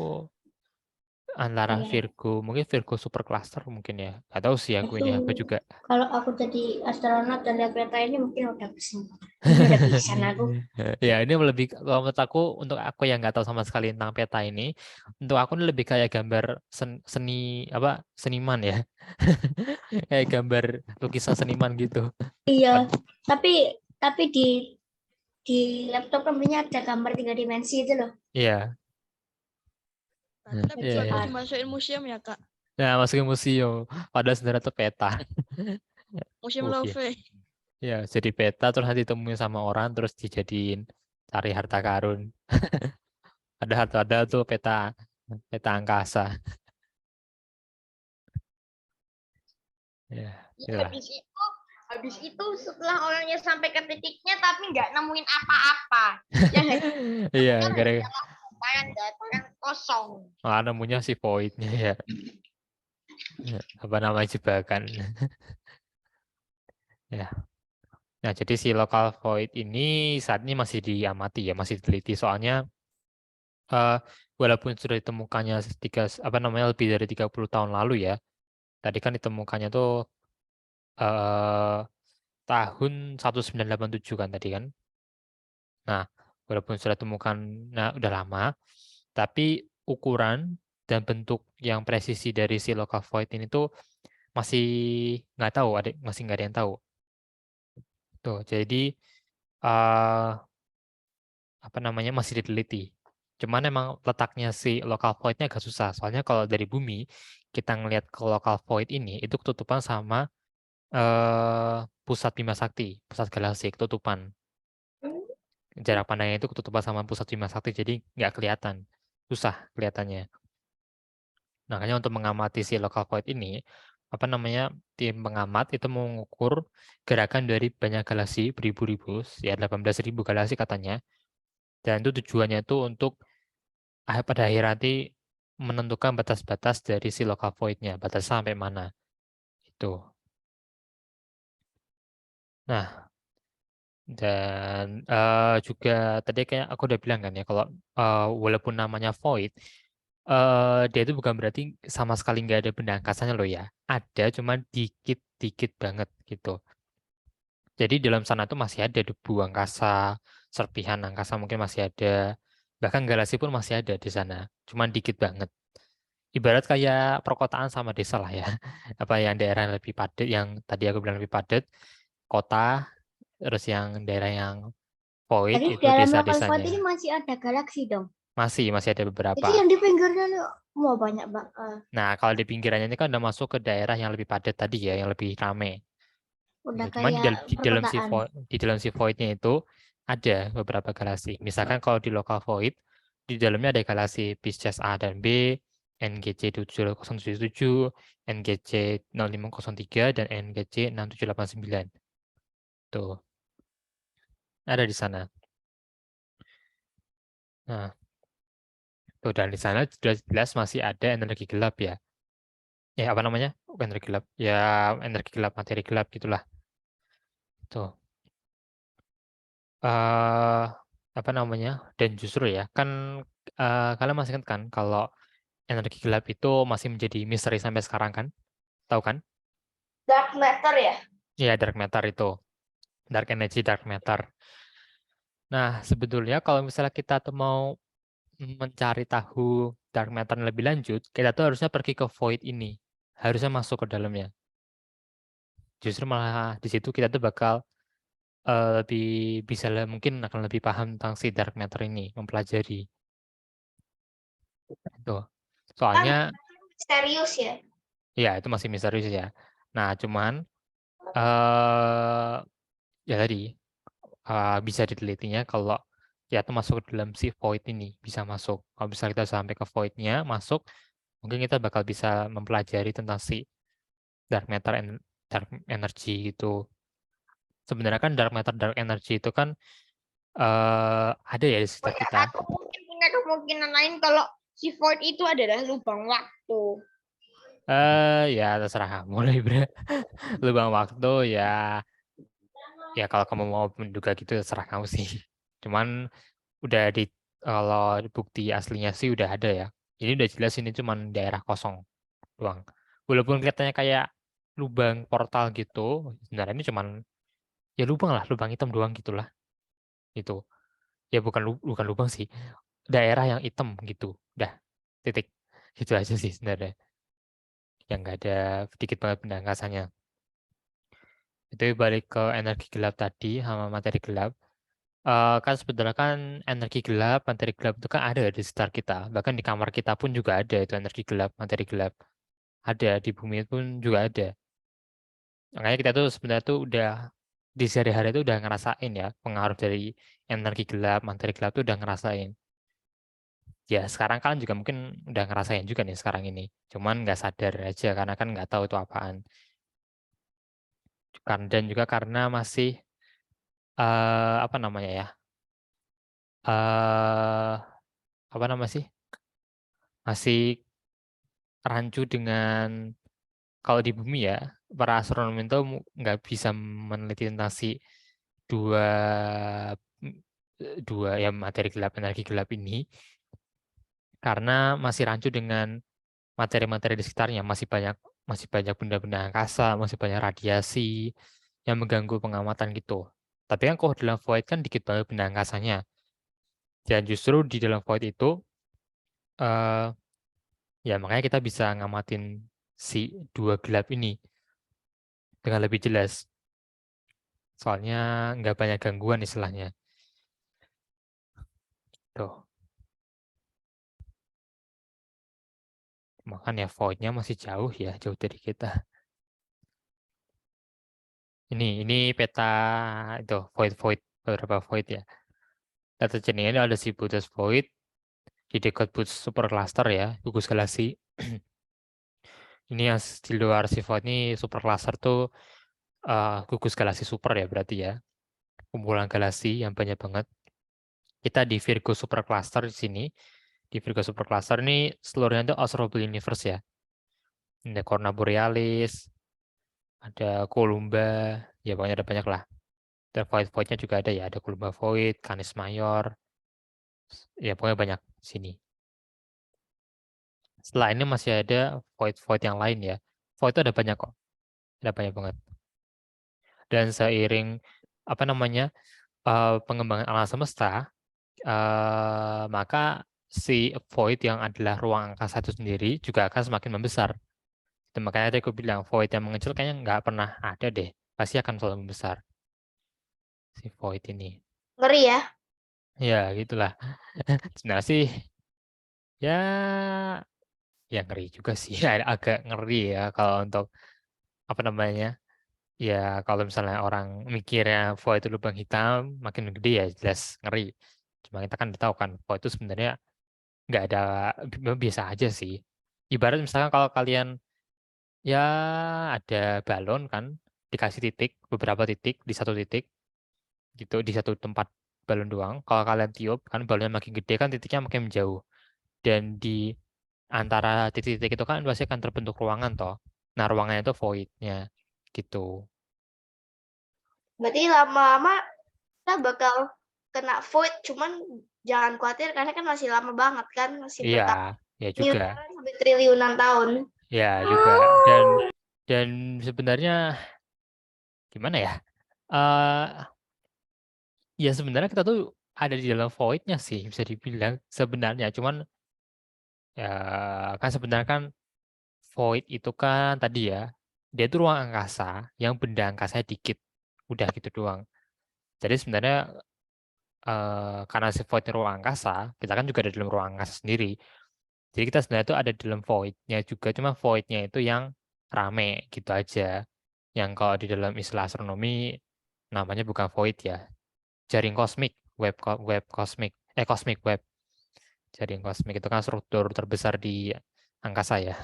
Antara Iya. Virgo, mungkin Virgo supercluster mungkin ya. Gak tahu sih aku ini, aku Itu juga. kalau aku jadi astronot dan lihat peta ini mungkin udah pesen. Udah bisa aku. Ya ini lebih, kalau menurut aku, untuk aku yang nggak tahu sama sekali tentang peta ini, untuk aku ini lebih kayak gambar seni apa, seniman ya. Kayak gambar lukisan seniman gitu. Iya, tapi di laptop kambingnya ada gambar 3 dimensi itu loh. Iya, Tapi iya, kalau iya. dimasukin museum ya Kak. Nah, masukin museum. Padahal sebenarnya itu peta. Museum Oke. Louvre. Ya, jadi peta terus nanti ditemuin sama orang terus dijadiin cari harta karun. Ada tuh peta peta angkasa. Ya, Ya, itulah. habis itu setelah orangnya sampai ke titiknya tapi nggak nemuin apa-apa. Yang Iya, hanya gara-gara dataran kosong. nemunya si void-nya ya. Apa namanya, jebakan. Ya. Nah, jadi si local void ini saat ini masih diamati ya, masih diteliti, soalnya walaupun sudah ditemukannya lebih dari 30 tahun lalu ya. Tadi kan ditemukannya tuh eh tahun 1987 kan tadi kan. Nah, walaupun sudah ditemukan, nah udah lama, tapi ukuran dan bentuk yang presisi dari si local void ini tuh masih nggak tahu, masih nggak ada yang tahu. Tuh, jadi eh apa namanya, masih diteliti. Cuman emang letaknya si local void-nya agak susah. Soalnya kalau dari bumi kita ngelihat ke local void ini itu ketutupan sama pusat Bima Sakti, pusat galaksi ketutupan. Jarak pandangnya itu ketutupan sama pusat Bima Sakti, jadi nggak kelihatan, susah kelihatannya. Makanya untuk mengamati si local void ini, apa namanya, tim pengamat itu mengukur gerakan dari banyak galaksi beribu-ribu, ya 18.000 galaksi katanya. Dan itu tujuannya itu untuk pada akhir nanti menentukan batas-batas dari si local void-nya, batas sampai mana. Itu. Nah, dan juga tadi kayak aku udah bilang kan ya, kalau walaupun namanya void, dia itu bukan berarti sama sekali nggak ada benda angkasanya loh ya. Ada, cuman dikit-dikit banget gitu. Jadi dalam sana tuh masih ada debu angkasa, serpihan angkasa mungkin masih ada, bahkan galaksi pun masih ada di sana, cuman dikit banget. Ibarat kayak perkotaan sama desa lah ya. Apa yang daerah yang lebih padat, yang tadi aku bilang lebih padat, kota, terus yang daerah yang void Jadi itu dalam local void ini desa-desanya. masih ada galaksi dong. Masih ada Jadi beberapa. yang di pinggirnya nih mau banyak banget. Nah, kalau di pinggirannya ini kan udah masuk ke daerah yang lebih padat tadi ya, yang lebih ramai. Udah Cuman kayak perkotaan. di dalam si void-nya itu ada beberapa galaksi. Misalkan kalau di local void, di dalamnya ada galaksi Pisces A dan B, NGC 7077, NGC 0503, dan NGC 6789. Tuh, ada di sana. Nah, tuh, dan di sana jelas masih ada energi gelap ya. Ya, apa namanya? Bukan energi gelap. Ya, energi gelap, materi gelap gitulah. Tuh. Apa namanya? Dan justru ya, kan kalian masih ingat kan kalau energi gelap itu masih menjadi misteri sampai sekarang kan? Tahu kan? Dark matter ya? Iya, dark matter itu. Dark energy, dark matter. Nah, sebetulnya kalau misalnya kita tuh mau mencari tahu dark matter lebih lanjut, kita tuh harusnya pergi ke void ini. Harusnya masuk ke dalamnya. Justru malah di situ kita tuh bakal lebih mungkin akan lebih paham tentang si dark matter ini, mempelajari. Tuh. Soalnya Serius ya? ya itu masih misterius ya. Nah, cuman ya tadi bisa ditelitinya kalau ya itu masuk ke dalam si void ini, bisa masuk. Kalau bisa kita sampai ke void-nya, masuk, mungkin kita bakal bisa mempelajari tentang si dark matter and dark energy itu. Sebenarnya kan dark matter, dark energy itu kan ada ya di sekitar kita. Atau mungkin punya kemungkinan lain kalau si void itu adalah lubang waktu. Ya terserah kamu lah, Ibra. Lubang waktu ya kalau kamu mau menduga gitu terserah kamu sih. Cuman udah kalau bukti aslinya sih udah ada ya. Ini udah jelas ini cuman daerah kosong doang. Walaupun kelihatannya kayak lubang portal gitu, sebenarnya ini cuman ya lubang lah, lubang hitam doang gitulah. Itu. Ya bukan lubang sih. Daerah yang hitam gitu. Udah, titik. Itu aja sih sebenarnya. Yang nggak ada sedikit banget benda angkasanya. Itu balik ke energi gelap tadi sama materi gelap. Kan sebenarnya kan energi gelap, materi gelap itu kan ada di sekitar kita. Bahkan di kamar kita pun juga ada itu energi gelap, materi gelap. Ada di bumi pun juga ada. Makanya kita tuh sebenarnya tuh udah di sehari-hari itu udah ngerasain ya pengaruh dari energi gelap, materi gelap tuh udah ngerasain. Ya sekarang kalian juga mungkin udah ngerasain juga nih sekarang ini. Cuman nggak sadar aja karena kan nggak tahu itu apaan. Dan juga karena masih apa namanya ya? eh Apa nama sih? Masih rancu dengan kalau di bumi ya para astronom itu nggak bisa meneliti tentang si dua dua ya materi gelap energi gelap ini karena masih rancu dengan materi-materi di sekitarnya masih banyak benda-benda angkasa masih banyak radiasi yang mengganggu pengamatan gitu. Tapi kan kalau dalam void kan dikit banget benda angkasanya dan justru di dalam void itu eh, ya makanya kita bisa ngamatin si dua gelap ini dengan lebih jelas. Soalnya nggak banyak gangguan istilahnya. Tuh. Makanya void-nya masih jauh ya, jauh dari kita. Ini peta itu void beberapa void ya. Data jenis ini ada si Bootes void di dekat Bootes supercluster ya, gugus galaksi. Ini yang di luar si void ini supercluster tuh gugus galaksi super ya berarti ya. Kumpulan galaksi yang banyak banget. Kita di Virgo supercluster di sini. Di Virgo supercluster ini seluruhnya itu observable universe ya. Ada Corona Borealis, ada Columba, ya pokoknya ada banyak lah. Dan void-voidnya juga ada ya, ada Columba Void, Canis Major, ya pokoknya banyak di sini. Setelah ini masih ada void-void yang lain ya. Void itu ada banyak kok, ada banyak banget. Dan seiring apa namanya pengembangan alam semesta, maka si void yang adalah ruang angkasa itu sendiri juga akan semakin membesar. Dan makanya tadi aku bilang void yang mengecil kayaknya nggak pernah ada deh, pasti akan selalu membesar si void ini. Ngeri ya. Ya gitulah. Sebenarnya sih ya ya ngeri juga sih, agak ngeri ya kalau untuk apa namanya ya kalau misalnya orang mikirnya void itu lubang hitam makin gede ya jelas ngeri. Cuma kita kan tahu kan void itu sebenarnya nggak ada biasa aja sih. Ibarat misalkan kalau kalian ya ada balon kan dikasih titik beberapa titik di satu titik gitu di satu tempat balon doang. Kalau kalian tiup kan balonnya makin gede kan titiknya makin menjauh dan di antara titik-titik itu kan pasti akan terbentuk ruangan toh. Nah ruangannya itu void-nya gitu. Berarti lama-lama kita bakal kena void, cuman jangan khawatir karena kan masih lama banget kan, masih Iya, ya juga. miliaran sampai triliunan tahun. Ya juga. Dan sebenarnya gimana ya? eh Ya sebenarnya kita tuh ada di dalam void-nya sih bisa dibilang sebenarnya. Cuman ya kan sebenarnya kan void itu kan tadi ya dia itu ruang angkasa yang benda angkasanya dikit. Udah gitu doang. Jadi sebenarnya karena si void ruang angkasa, kita kan juga ada dalam ruang angkasa sendiri. Jadi kita sebenarnya itu ada dalam void-nya juga, cuma void-nya itu yang rame gitu aja. Yang kalau di dalam istilah astronomi namanya bukan void ya, jaring kosmik, web kosmik, cosmic web. Jaring kosmik itu kan struktur terbesar di angkasa ya,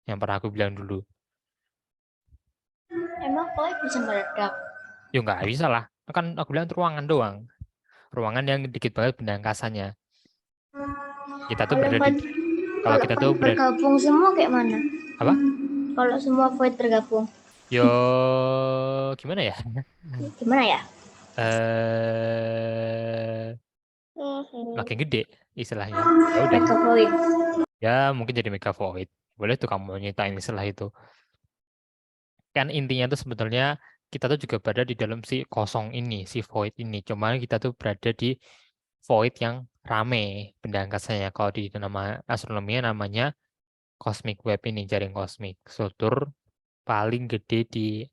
yang pernah aku bilang dulu. Emang void bisa meledak? Ya nggak bisa lah, kan aku bilang itu ruangan doang. Ruangan yang dikit banget benda angkasanya. Kita tuh berada di, kalau kita tuh berada, bergabung semua kayak mana? apa? Kalau semua void bergabung, Yo gimana ya? gimana ya? Makin gede. istilahnya. Ya udah, Mega void. ya mungkin jadi mega void. Boleh tuh kamu nyitain istilah itu. Kan intinya tuh sebetulnya kita tuh juga berada di dalam si kosong ini, si void ini. Cuman kita tuh berada di void yang rame benda angkasanya. Kalau di nama astronominya namanya cosmic web ini, jaring kosmik. Struktur paling gede di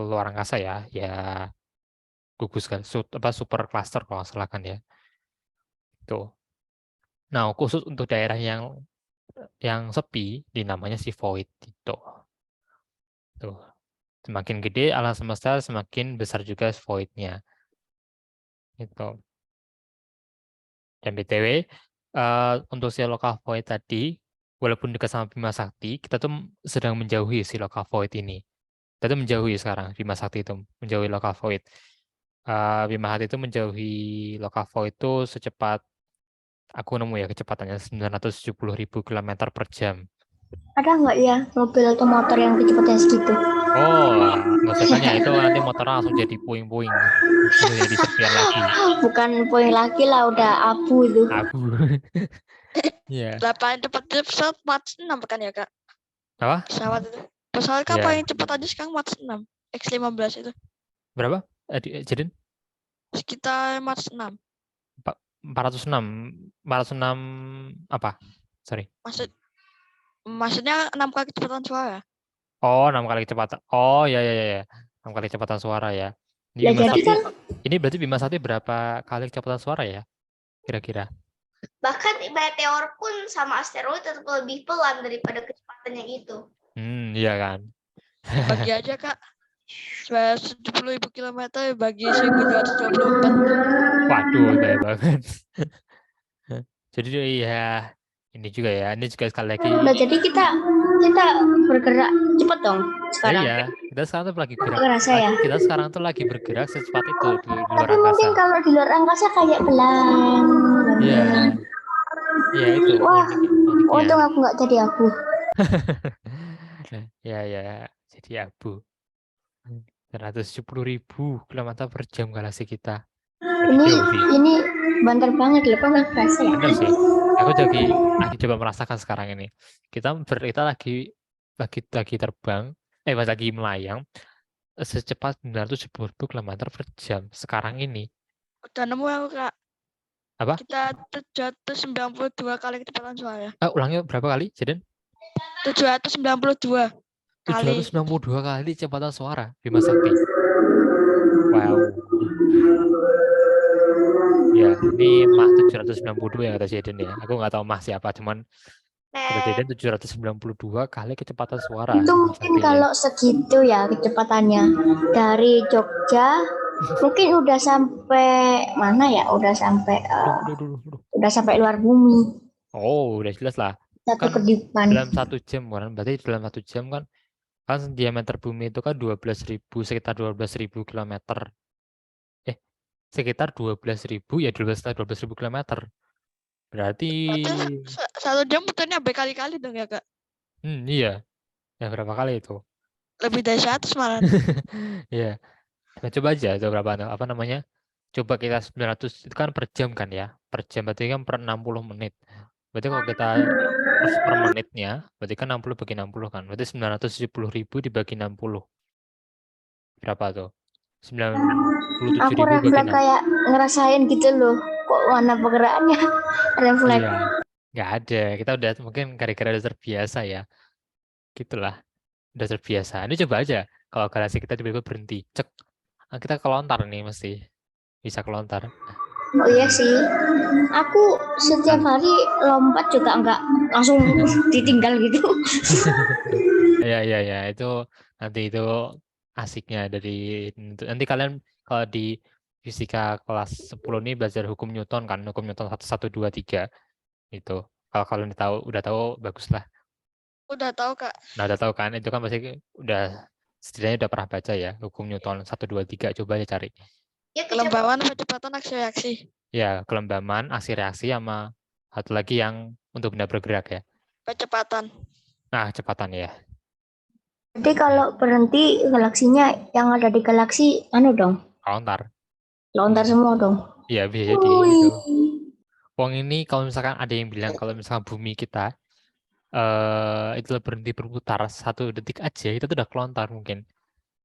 luar angkasa ya. Ya gugus kan, super cluster kalau nggak salah kan ya. Tuh. Nah, khusus untuk daerah yang sepi dinamanya si void gitu. Tuh. Semakin gede alam semesta, semakin besar juga void-nya. Gitu. Dan BTW, untuk si local void tadi, walaupun dekat sama Bima Sakti, kita tuh sedang menjauhi si local void ini. Kita tuh menjauhi sekarang, Bima Sakti itu menjauhi local void. Bima Sakti itu menjauhi local void itu secepat, aku nemu ya kecepatannya 970.000 km per jam. Ada nggak ya mobil atau motor yang kecepatannya segitu? Oh, nggak usah tanya, itu nanti motornya langsung jadi puing-puing. Langsung jadi serpian lagi. Bukan poin lagi lah, udah abu itu. Abu. Iya. Lah paling cepat itu pesawat Mach 6 kan ya kak? Apa? Pesawat itu. Pesawat kan Iya. paling cepat aja sekarang Mach 6. X-15 itu. Berapa? Jadi Sekitar Mach 6. 406 apa? Sorry. Maksudnya 6 kali kecepatan suara. Oh, 6 kali kecepatan. Oh, ya. 6 kali kecepatan suara ya. Ini Ya Bima jadi Sakti, kan ini berarti Bima Sakti berapa kali kecepatan suara ya? Kira-kira. Bahkan meteor pun sama asteroid tetap lebih pelan daripada kecepatannya itu. Iya kan. Bagi aja kak. 70.000 km bagi 1.224. Waduh, banyak banget. Jadi ya, ini juga ya. Ini juga sekali lagi. nah jadi kita bergerak cepat dong sekarang. Iya, kita sekarang tuh lagi gerak. Ngerasa ya. Kita sekarang tuh lagi bergerak secepat itu di luar Tapi mungkin angkasa. kalau di luar angkasa kayak pelan. Iya. Ya itu Wah, uniknya. untung aku nggak jadi abu. Ya, jadi abu. 170.000 km per jam galaksi kita. Ini banter banget loh, kok nggak kerasa ya? Bener sih. Aku lagi coba merasakan sekarang ini. Kita lagi terbang, lagi melayang secepat 970.000 km per jam sekarang ini. Udah nemu aku kak. Apa? Kita 792 kali kecepatan suara. Ulangnya berapa kali, Jaden? 792 kali. 792 kali kecepatan suara Bima Sakti. Wow. Ya, ini Mach 792 ya kata Jaden ya. Aku nggak tahu Mach siapa, cuman kata Jaden 792 kali kecepatan suara. Itu mungkin kalau segitu ya kecepatannya dari Jogja mungkin udah sampai mana ya? Udah sampai luar bumi. Oh, udah jelas lah. Satu Kan kedipan. dalam 1 jam kan, berarti dalam 1 jam kan diameter bumi itu kan 12.000, sekitar 12.000 km. Sekitar 12.000 ya 12.000 km. Berarti 1 jam putarnya berkali-kali dong ya kak? Iya. Ya berapa kali itu? Lebih dari 100 malah. Iya. Nah, coba aja apa namanya? Coba kita 900 itu kan per jam kan ya. Per jam berarti kan per 60 menit. Berarti kalau kita per menitnya, berarti kan 60 bagi 60 kan. Berarti 970.000 dibagi 60. Berapa tuh? 97.000 Aku bagi refleks 6. kayak ngerasain gitu loh. Kok mana pergerakannya? Refleks. Iya. Nggak ada. Kita udah mungkin gara-gara udah terbiasa ya. Gitulah. Udah terbiasa. Ini coba aja. Kalau galaksi kita tiba-tiba berhenti. Cek. Nah, kita kelontar nih mesti. Bisa kelontar. Oh iya sih. Aku setiap hari lompat juga enggak langsung ditinggal gitu. Ya. Itu nanti itu asiknya dari nanti kalian kalau di fisika kelas 10 ini belajar hukum Newton kan, hukum Newton 1, 2, 3 itu. Kalau kalian udah tahu bagus lah. Udah tahu kak. Nah, udah tahu kan, itu kan pasti setidaknya udah pernah baca ya, hukum Newton 1, 2, 3, coba aja cari. Ya, Kelembaban kecepatan aksi reaksi. Ya, kelembaban, aksi reaksi, sama satu lagi yang untuk benda bergerak ya. Kecepatan. Nah, kecepatan ya. Jadi kalau berhenti galaksinya yang ada di galaksi anu dong. Kelontar. Lontar semua dong. Iya, bisa jadi gitu. Wong ini kalau misalkan ada yang bilang kalau misalkan bumi kita itu berhenti berputar 1 detik aja, itu tuh udah kelontar mungkin.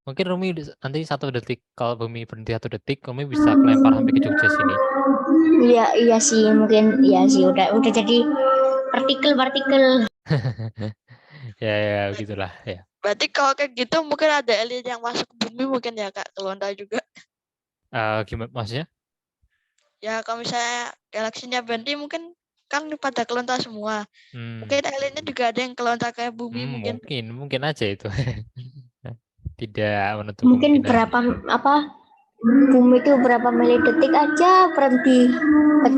Mungkin Rumi nanti 1 detik, kalau bumi berhenti 1 detik, Rumi bisa kelempar sampai ke Jogja sini. Iya sih, mungkin iya sih udah jadi partikel. Ya begitulah ya. Berarti kalau kayak gitu mungkin ada alien yang masuk ke bumi mungkin ya Kak, kelontar juga. Gimana maksudnya? Ya kalau misalnya galaksinya berhenti mungkin kan pada kelontar semua. Mungkin aliennya juga ada yang kelontar kayak bumi mungkin. Mungkin aja itu. Tidak menutup Mungkin kemungkinan. bumi itu berapa milidetik aja berhenti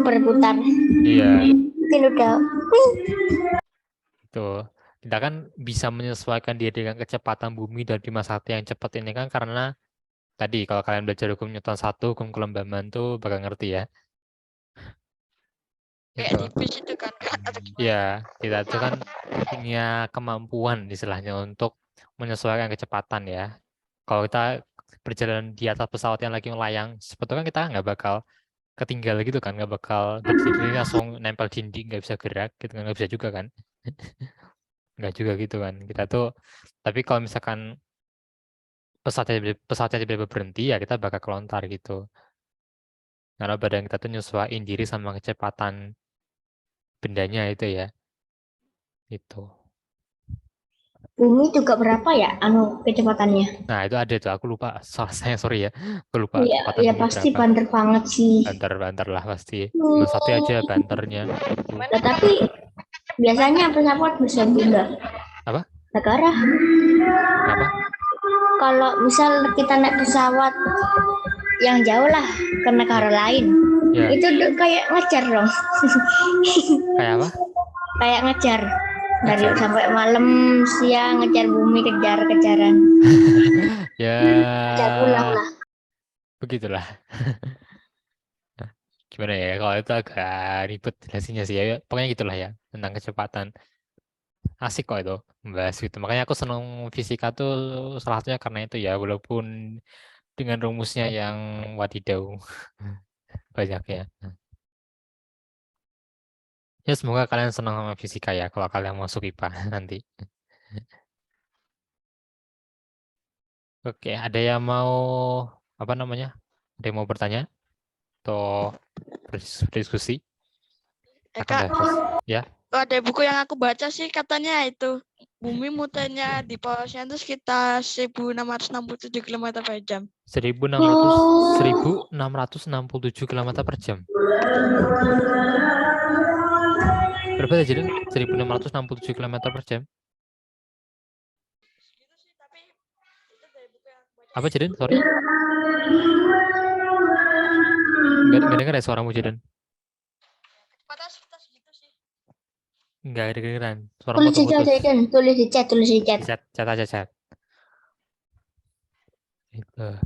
berputar. Iya, Mungkin udah itu. Kita kan bisa menyesuaikan diri dengan kecepatan bumi dan Bima Sakti yang cepat ini kan karena tadi kalau kalian belajar hukum Newton 1, hukum kelembaban tuh bakal ngerti ya. Kayak Itu. di bis itu kan Kak, atau gimana? Ya, kita itu kan punya kemampuan istilahnya untuk menyesuaikan kecepatan ya. Kalau kita berjalan di atas pesawat yang lagi melayang, sebetulnya kita nggak bakal ketinggal gitu kan, nggak bakal berdiri langsung nempel dinding, nggak bisa gerak gitu kan, nggak bisa juga kan. Nggak juga gitu kan. Kita tuh, tapi kalau misalkan pesawatnya tiba-tiba berhenti, ya kita bakal kelontar gitu. Karena badan kita tuh nyesuaiin diri sama kecepatan bendanya itu ya. Itu. bumi juga berapa ya kecepatannya? Nah, itu ada tuh, aku lupa. Sorry ya. Aku lupa Iya, kecepatan ya bumi pasti berapa. banter banget sih. Banter lah pasti. Bima Sakti aja banternya. Itu. Nah, tapi biasanya pesawat bisa pindah Apa? negara. Kenapa? Kalau misal kita naik pesawat yang jauh lah ke negara lain, Ya, itu kayak ngejar dong. kayak apa? Kayak ngejar dari Ngejar. sampai malam siang ngejar bumi kejaran. Ya, Ngejar pulang lah. begitulah. Gimana ya? Kalau itu agak ribet jelasinnya sih ya. Pokoknya gitulah ya tentang kecepatan. Asik kok itu membahas itu. Makanya aku seneng fisika tuh salah satunya karena itu ya. Walaupun dengan rumusnya yang wadidau banyak ya. Ya semoga kalian senang sama fisika ya. Kalau kalian masuk IPA nanti. Oke, ada yang mau apa namanya? Ada yang mau bertanya atau berdiskusi? Akan Kak, bebas. Ya, ada buku yang aku baca sih katanya itu bumi muternya di polosnya itu sekitar 1667 km per jam. 1667 km per jam. Berapa ya, Jiren? 1667 km per jam. Apa, Jiren? Sorry. Nggak dengar ya suaramu, Jiren? Nggak ada kedengeran. Suara Tulis di putus. chat, tulis di chat. Chat aja, chat. Itu.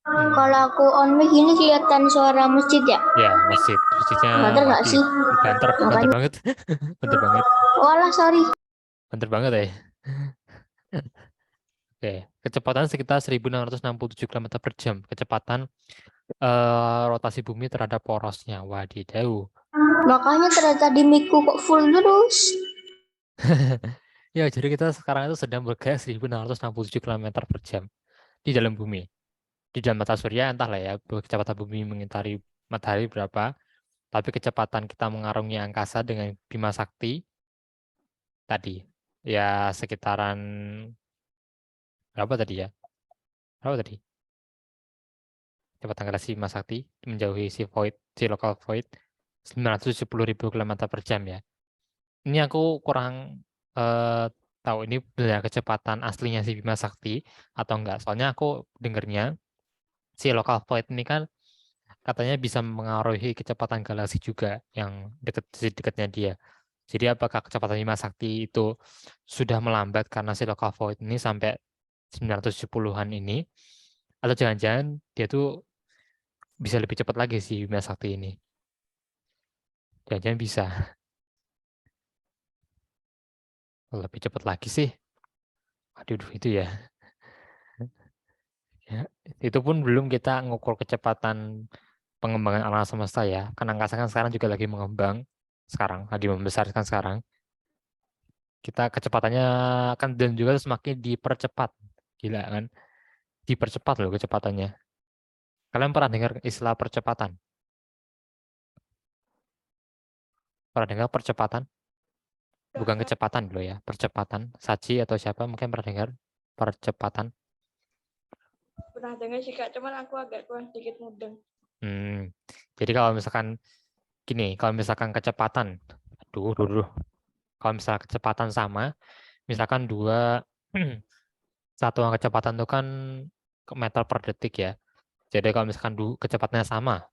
Kalau aku on mic ini kelihatan suara masjid ya? Ya, masjidnya Banter nggak wajib. sih? Banter Makanya. banget. Banter banget. Walah, sorry. Banter banget ya. Oke, kecepatan sekitar 1667 km per jam. Kecepatan rotasi bumi terhadap porosnya. Wadidaw. Makanya ternyata di mic-ku kok full terus. Ya, jadi kita sekarang itu sedang bergerak 1667 km per jam di dalam bumi. Di dalam mata surya entahlah ya, kecepatan bumi mengitari matahari berapa. Tapi kecepatan kita mengarungi angkasa dengan Bima Sakti tadi. Ya, sekitaran berapa tadi ya? Berapa tadi? Kecepatan galaksi Bima Sakti menjauhi si local void 970.000 km per jam ya. Ini aku kurang tahu ini benar kecepatan aslinya si Bima Sakti atau enggak. Soalnya aku dengernya si local void ini kan katanya bisa mengaruhi kecepatan galaksi juga yang dekatnya dia. Jadi apakah kecepatan Bima Sakti itu sudah melambat karena si local void ini sampai 970-an ini, atau jangan-jangan dia tuh bisa lebih cepat lagi si Bima Sakti ini. Jangan-jangan bisa lebih cepat lagi sih. Aduh, itu ya. Ya, itu pun belum kita ngukur kecepatan pengembangan alam semesta ya. Kan angkasa kan sekarang juga lagi mengembang, lagi membesarkan sekarang. Kita kecepatannya kan dan juga semakin dipercepat. Gila kan? Dipercepat loh kecepatannya. Kalian pernah dengar istilah percepatan? Pernah dengar percepatan? Bukan kecepatan dulu ya, percepatan. Saji atau siapa mungkin pernah dengar percepatan? Pernah dengar sih Kak, cuman aku agak kurang sedikit mudeng. Jadi kalau misalkan gini, kalau misalkan kecepatan, kalau misalkan kecepatan sama, misalkan dua satuan kecepatan itu kan meter per detik ya. Jadi kalau misalkan kecepatannya sama,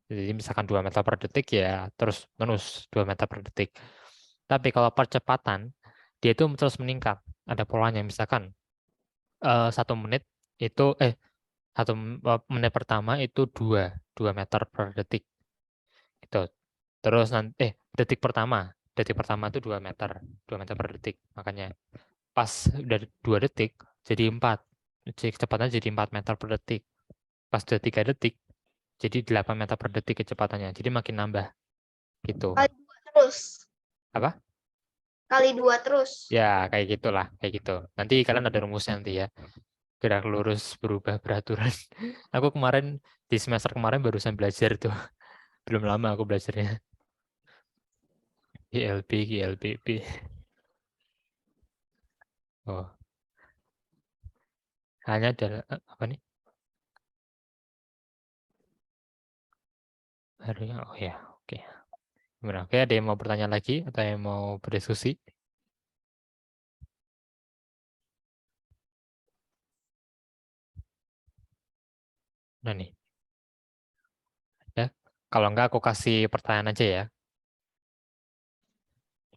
jadi misalkan 2 meter per detik ya terus 2 meter per detik. Tapi kalau percepatan dia itu terus meningkat, ada polanya. Misalkan 1 menit itu 1 menit pertama itu 2 meter per detik. Itu. Terus nanti detik pertama itu 2 meter, 2 meter per detik. Makanya pas udah 2 detik jadi 4. Jadi kecepatannya jadi 4 meter per detik. Pas udah 3 detik jadi 8 meter per detik kecepatannya. Jadi makin nambah gitu. Kali 2 terus. Apa? Kali 2 terus. Ya, kayak gitulah, kayak gitu. Nanti kalian ada rumusnya nanti ya. Gerak lurus berubah beraturan. Aku kemarin di semester kemarin barusan belajar tuh. Belum lama aku belajarnya. GLB, GLBB. Oh, hanya adalah apa nih? Harusnya, oh ya, oke. Gimana? Oke, ada yang mau bertanya lagi atau yang mau berdiskusi? Nah nih, ya. Kalau enggak aku kasih pertanyaan aja ya.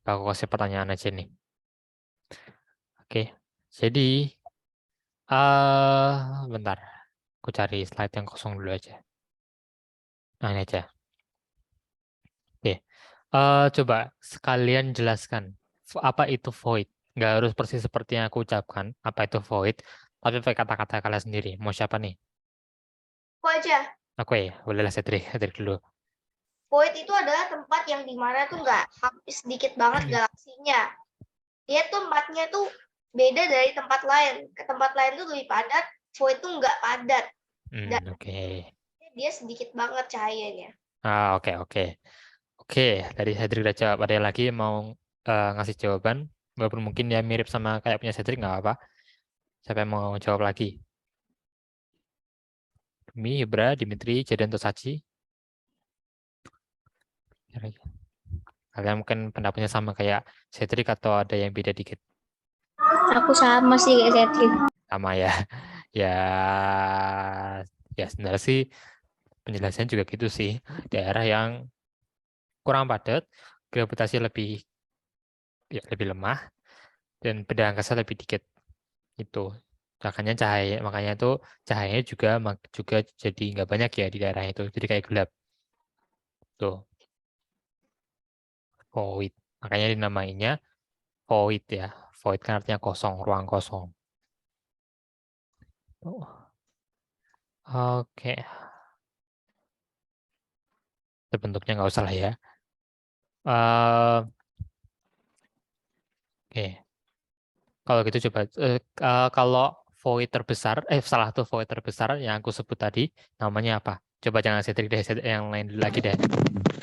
Aku kasih pertanyaan aja nih. Oke, jadi bentar. Aku cari slide yang kosong dulu aja. Nah, ini aja. Oke. Coba sekalian jelaskan apa itu void. Nggak harus persis seperti yang aku ucapkan, apa itu void, tapi pakai kata-kata kalian sendiri. Mau siapa nih? Aku aja. Aku ya, bolehlah Cedric dulu. Void itu adalah tempat yang dimana tuh nggak habis sedikit banget galaksinya. Dia tuh tempatnya tuh beda dari tempat lain. Ke tempat lain tuh lebih padat, void tuh nggak padat. Oke. Dia sedikit banget cahayanya. Oke. Oke, dari Cedric udah jawab. Ada yang lagi mau ngasih jawaban? Walaupun mungkin ya mirip sama kayak punya Cedric, nggak apa-apa. Siapa yang mau jawab lagi? Dumi, Ibra, Dimitri, Jaden, atau Saji? Kalian mungkin pendapatnya sama kayak Cedric atau ada yang beda dikit? Aku sama sih kayak Cedric. Sama ya. Ya, ya sebenarnya sih penjelasannya juga gitu sih. Daerah yang kurang padat, gravitasi lebih lemah, dan beda angkasa lebih dikit. Itu. Makanya itu cahayanya juga jadi nggak banyak ya di daerah itu. Jadi kayak gelap. Tuh, void. Makanya dinamainya void ya. Void kan artinya kosong, ruang kosong. Tuh. Oke. Bentuknya nggak usah lah ya. Oke. Kalau gitu coba kalau void terbesar, salah satu void terbesar yang aku sebut tadi namanya apa? Coba jangan Cedric deh, yang lain dulu lagi deh.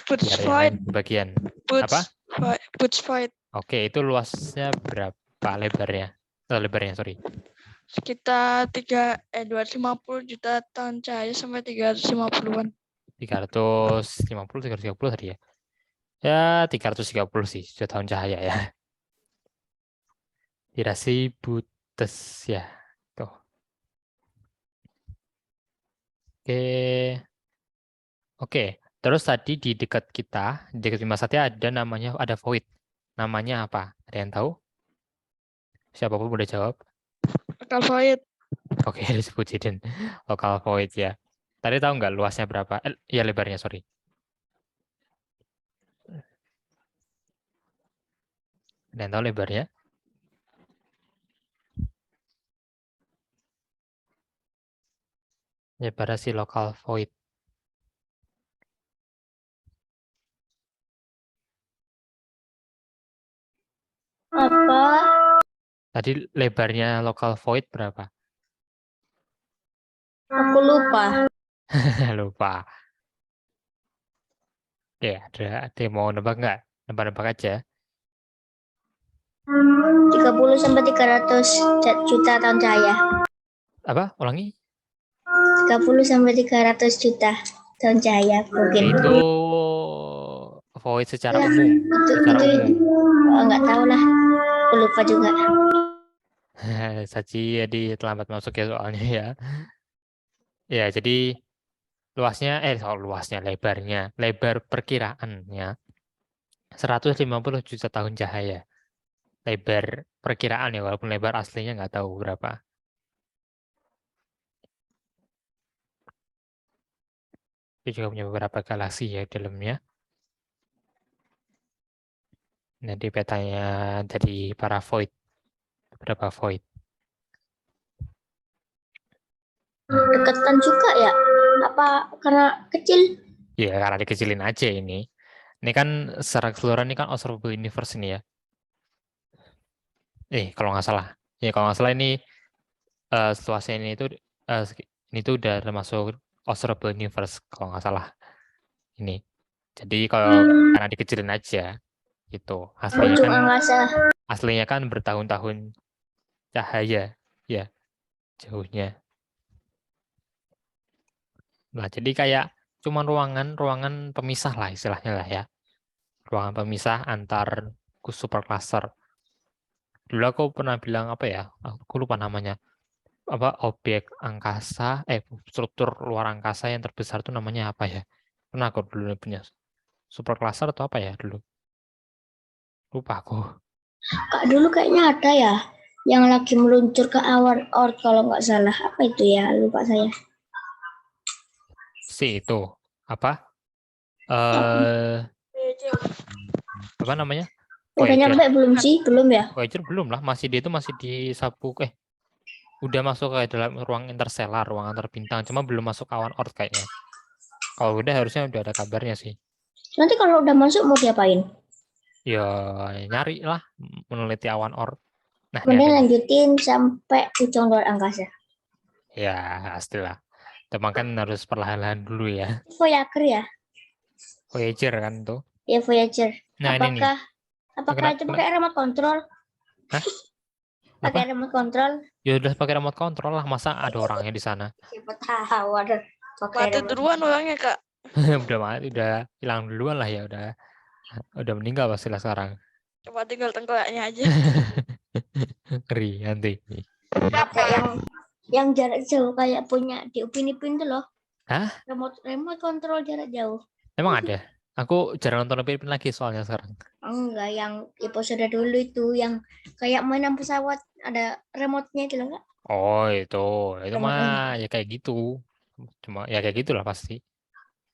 Biar yang lain bagian. Apa? Butch void. Oke, itu luasnya berapa lebarnya? Lebarnya, sorry. Sekitar 250 juta tahun cahaya sampai 350-an. 350 tadi ya. Ya, 330 sih, sudah tahun cahaya ya. Dirasi Butes ya. Tuh. Oke. Oke. Terus tadi di dekat kita, di dekat Bima Satya ada void. Namanya apa? Ada yang tahu? Siapapun boleh jawab. Local void. Oke, disebut Jiden. Local void ya. Tadi tahu nggak luasnya berapa? Ya lebarnya, sorry. Ada yang tahu lebarnya? Nyebar si local void. Apa? Tadi lebarnya local void berapa? Aku lupa. Lupa. Oke, ada yang mau nebak nggak? Nebak-nebak aja. 30 sampai 300 juta tahun cahaya. Apa? Ulangi. 30 sampai 300 juta tahun cahaya mungkin. Itu void secara Ya, umum. Secara umum. Nggak tahu lah. Aku lupa juga. Saji jadi terlambat masuk ya soalnya ya. Ya, jadi luasnya, lebar perkiraannya 150 juta tahun cahaya. Lebar perkiraan ya, walaupun lebar aslinya nggak tahu berapa. Dia juga punya beberapa galaksi ya di dalamnya. Nanti petanya dari para void. Berapa void? Deketan juga ya? Apa karena kecil? Ya, karena dikecilin aja ini. Ini kan secara keseluruhan ini kan observable universe ini ya. Kalau nggak salah. Ya, kalau nggak salah ini situasi ini tuh udah termasuk observable universe kalau nggak salah. Ini. Jadi kalau karena dikecilin aja gitu. Ujung angkasa. Aslinya kan bertahun-tahun cahaya ya jauhnya. Nah, jadi kayak cuma ruangan pemisah lah istilahnya lah ya. Ruangan pemisah antar supercluster. Dulu aku pernah bilang apa ya? Aku lupa namanya. Apa objek angkasa, struktur luar angkasa yang terbesar itu namanya apa ya? Pernah aku dulu punya supercluster atau apa ya dulu? Lupa aku. Kak, dulu kayaknya ada ya yang lagi meluncur ke awan Oort kalau nggak salah. Apa itu ya? Lupa saya. Itu apa? Apa namanya? Udah Voyager. nyampe belum sih? Belum ya? Voyager belum lah, dia itu masih di sabuk udah masuk ke dalam ruang interstellar, ruang antar bintang, cuma belum masuk awan Oort kayaknya. Kalau udah harusnya udah ada kabarnya sih. Nanti kalau udah masuk mau diapain? Ya nyari lah meneliti awan Oort. Nah, Mending lanjutin sampai ujung luar angkasa. ya pastilah. Teman kan harus perlahan-lahan dulu ya. Voyager ya? Voyager kan tuh. Ya Voyager. Nah, ini nih. Apakah itu pakai remote control? Hah? Pakai remote control? Ya udah pakai remote control lah, masa ada orangnya di sana. Siapa tahu ada Mati duluan orangnya, Kak. udah hilang duluan lah ya, udah meninggal pastilah sekarang. Cuma tinggal tengkoraknya aja. Ngeri nanti. Yang jarak jauh kayak punya di Upin Ipin tuh loh. Hah? Remote control jarak jauh. Emang ada? Aku jarang nonton Upin Ipin lagi soalnya sekarang. Enggak, yang episode dulu itu yang kayak mainan pesawat ada remote-nya gitu enggak? Oh, itu mah ya kayak gitu. Cuma ya kayak gitulah pasti.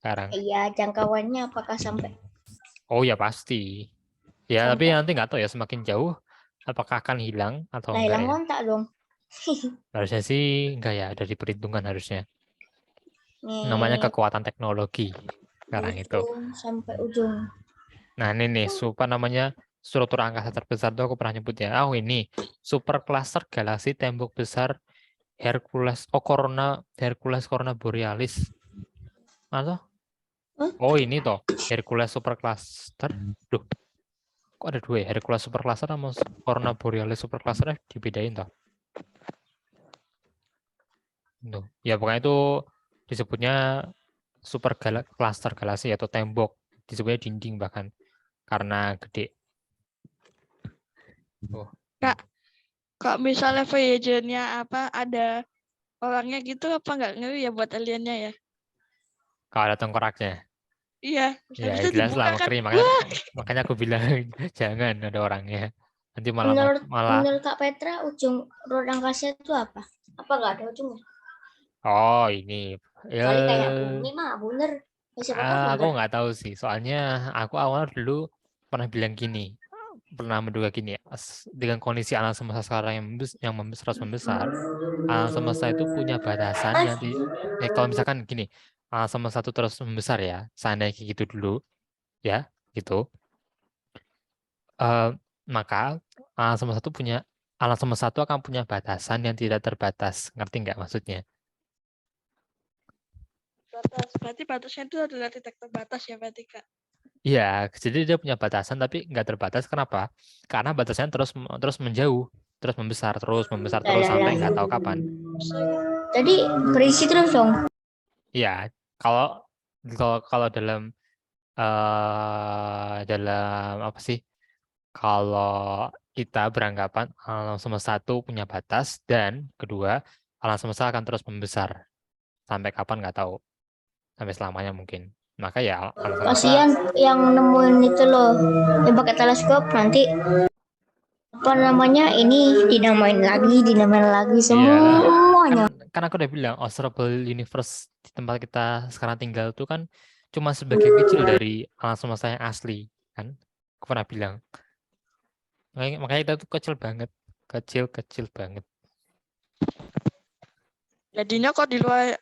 Sekarang. Iya, jangkauannya apakah sampai? Oh ya pasti. Ya, Sampai. tapi nanti nggak tahu ya semakin jauh apakah akan hilang atau enggak Hilang ya. kontak dong. Harusnya sih enggak ya, ada di perhitungan harusnya. Nih, Namanya kekuatan teknologi sekarang itu. Sampai ujung. Nah, ini nih super namanya struktur angkasa terbesar tuh aku pernah nyebut ya. Ini supercluster galaksi tembok besar Hercules Corona Borealis. Atau? Oh, ini toh Hercules supercluster. Duh. Kok ada dua ya? Hercules supercluster sama Corona Borealis supercluster dibedain toh. Tuh. Ya pokoknya itu disebutnya cluster galaksi atau tembok, disebutnya dinding bahkan karena gede. Kak, misalnya Voyager-nya ada orangnya gitu, apa nggak ngeri ya buat aliennya ya? Kalau ada tengkoraknya. Iya. Ya Habis itu jelas lah dibuka kan. makanya aku bilang jangan ada orangnya. Nanti Menurut malah Kak Petra, ujung luar angkasa itu apa? Apa nggak ada ujungnya? oh ini Kali kayak bumi mah bener. aku nggak tahu sih. Soalnya aku awal dulu pernah bilang gini. pernah menduga gini ya, dengan kondisi alam semesta sekarang yang terus membesar, alam semesta itu punya batasan yang kalau misalkan gini, alam semesta itu terus membesar ya, seandainya kayak gitu dulu, ya, gitu. Maka alam semesta itu akan punya batasan yang tidak terbatas, ngerti nggak maksudnya? Berarti batasnya itu adalah titik terbatas ya berarti Kak. Iya, jadi dia punya batasan tapi nggak terbatas. Kenapa? Karena batasnya terus menjauh, terus membesar terus sampai nggak tahu kapan. Jadi berisi terus dong. Iya, kalau kalau dalam apa sih? Kalau kita beranggapan alam semesta itu punya batas dan kedua alam semesta akan terus membesar sampai kapan nggak tahu, sampai selamanya mungkin. Maka ya alam semesta Kasihan yang nemuin itu loh, yang pakai teleskop nanti apa namanya ini dinamain lagi semuanya. kan aku udah bilang observable universe di tempat kita sekarang tinggal itu kan cuma sebagian kecil dari alam semesta yang asli kan. Aku pernah bilang. Makanya kita tuh kecil banget. Kecil banget. Jadinya kok di luar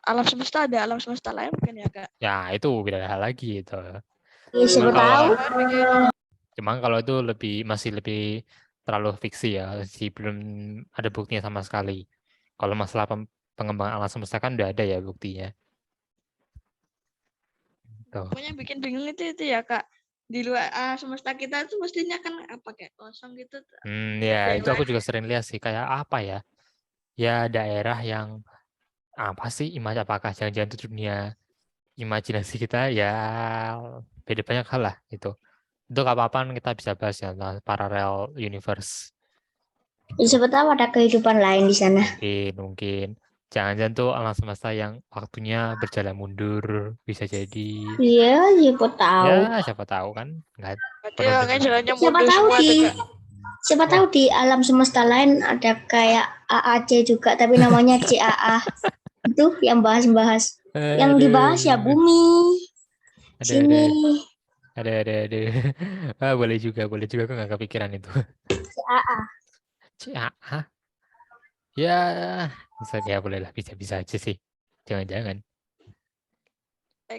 alam semesta ada alam semesta lain mungkin ya Kak? Ya itu beda hal lagi itu. Ya, siapa tahu. Cuman kalau itu masih lebih terlalu fiksi ya, belum ada buktinya sama sekali. Kalau masalah pengembangan alam semesta kan udah ada ya buktinya. Tuh. Pokoknya bikin bingung itu ya Kak. Di luar semesta kita tuh mestinya kan apa kayak kosong gitu. Ya itu aku juga sering lihat sih kayak apa ya? Ya daerah yang apa sih apakah jangan-jangan itu dunia imajinasi kita ya beda banyak hal lah itu. Itu kapan kita bisa bahas ya tentang parallel universe. Ya, siapa tahu ada kehidupan lain di sana. Mungkin. Jangan-jangan tuh alam semesta yang waktunya berjalan mundur bisa jadi. Iya, siapa tahu. Ya, siapa tahu kan? Nggak. Siapa tahu di alam semesta lain ada kayak AAC juga, tapi namanya CAA. Itu yang bahas-bahas. Yang dibahas ya bumi. Sini. Ada. Boleh juga aku nggak kepikiran itu. CAA. Ya, boleh lah, bisa aja sih. Jangan-jangan.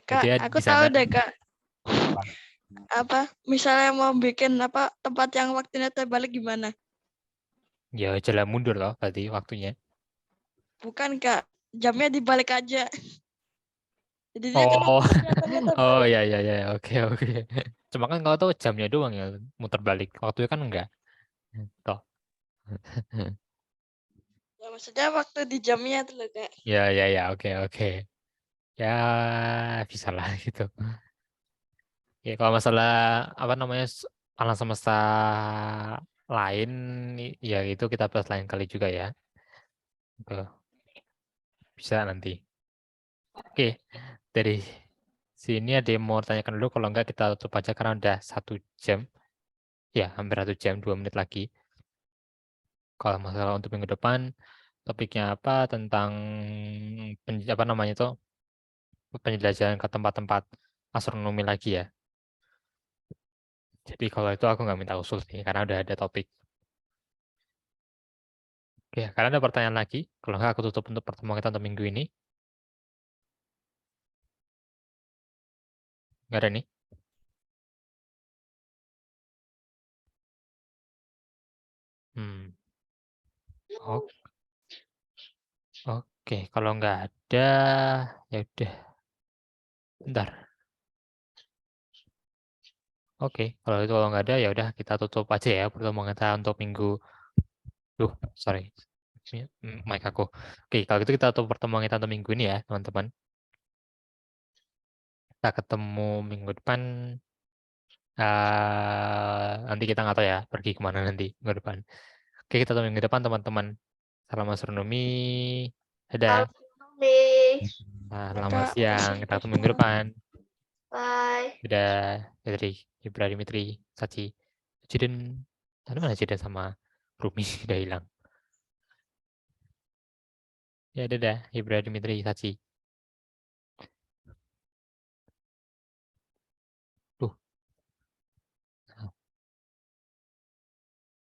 Kak, aku tahu deh Kak. Misalnya mau bikin tempat yang waktunya terbalik gimana? Ya jalan mundur loh berarti waktunya. Bukan Kak, jamnya dibalik aja. Oh ya, oke. Cuma kan kalau tahu jamnya doang ya muter balik, waktunya kan enggak. Toh. Ya maksudnya waktu di jamnya tuh loh Kak. Ya, oke. Ya bisa lah gitu. Ya kalau masalah apa namanya alam semesta lain ya itu kita bahas lain kali juga ya. Tuh. Bisa nanti. Oke, dari sini ada yang mau tanyakan dulu, kalau enggak kita tutup aja karena udah 1 jam. Ya, hampir 1 jam, 2 menit lagi. Kalau masalah untuk minggu depan, topiknya apa tentang apa namanya itu penjelajahan ke tempat-tempat astronomi lagi ya. Jadi kalau itu aku nggak minta usul sih, karena udah ada topik. Oke, karena ada pertanyaan lagi, kalau nggak aku tutup untuk pertemuan kita untuk minggu ini. Nggak ada nih. Oke, kalau nggak ada, ya udah. Bentar. Oke, kalau nggak ada ya udah kita tutup aja ya pertemuan kita untuk minggu. Sorry. Mic aku. Oke, kalau gitu kita tutup pertemuan kita untuk minggu ini ya, teman-teman. Kita ketemu minggu depan. Nanti kita nggak tahu ya pergi kemana nanti minggu depan. Oke, kita ketemu minggu depan teman-teman. Salam astronomi. Dadah. Selamat siang. Kita ketemu minggu depan. Bye. Dadah. Ibra Dimitri, Sachi. Jiden. Tadi mana Jiden sama Rumi udah hilang. Ya dadah. Ibra Dimitri, Sachi.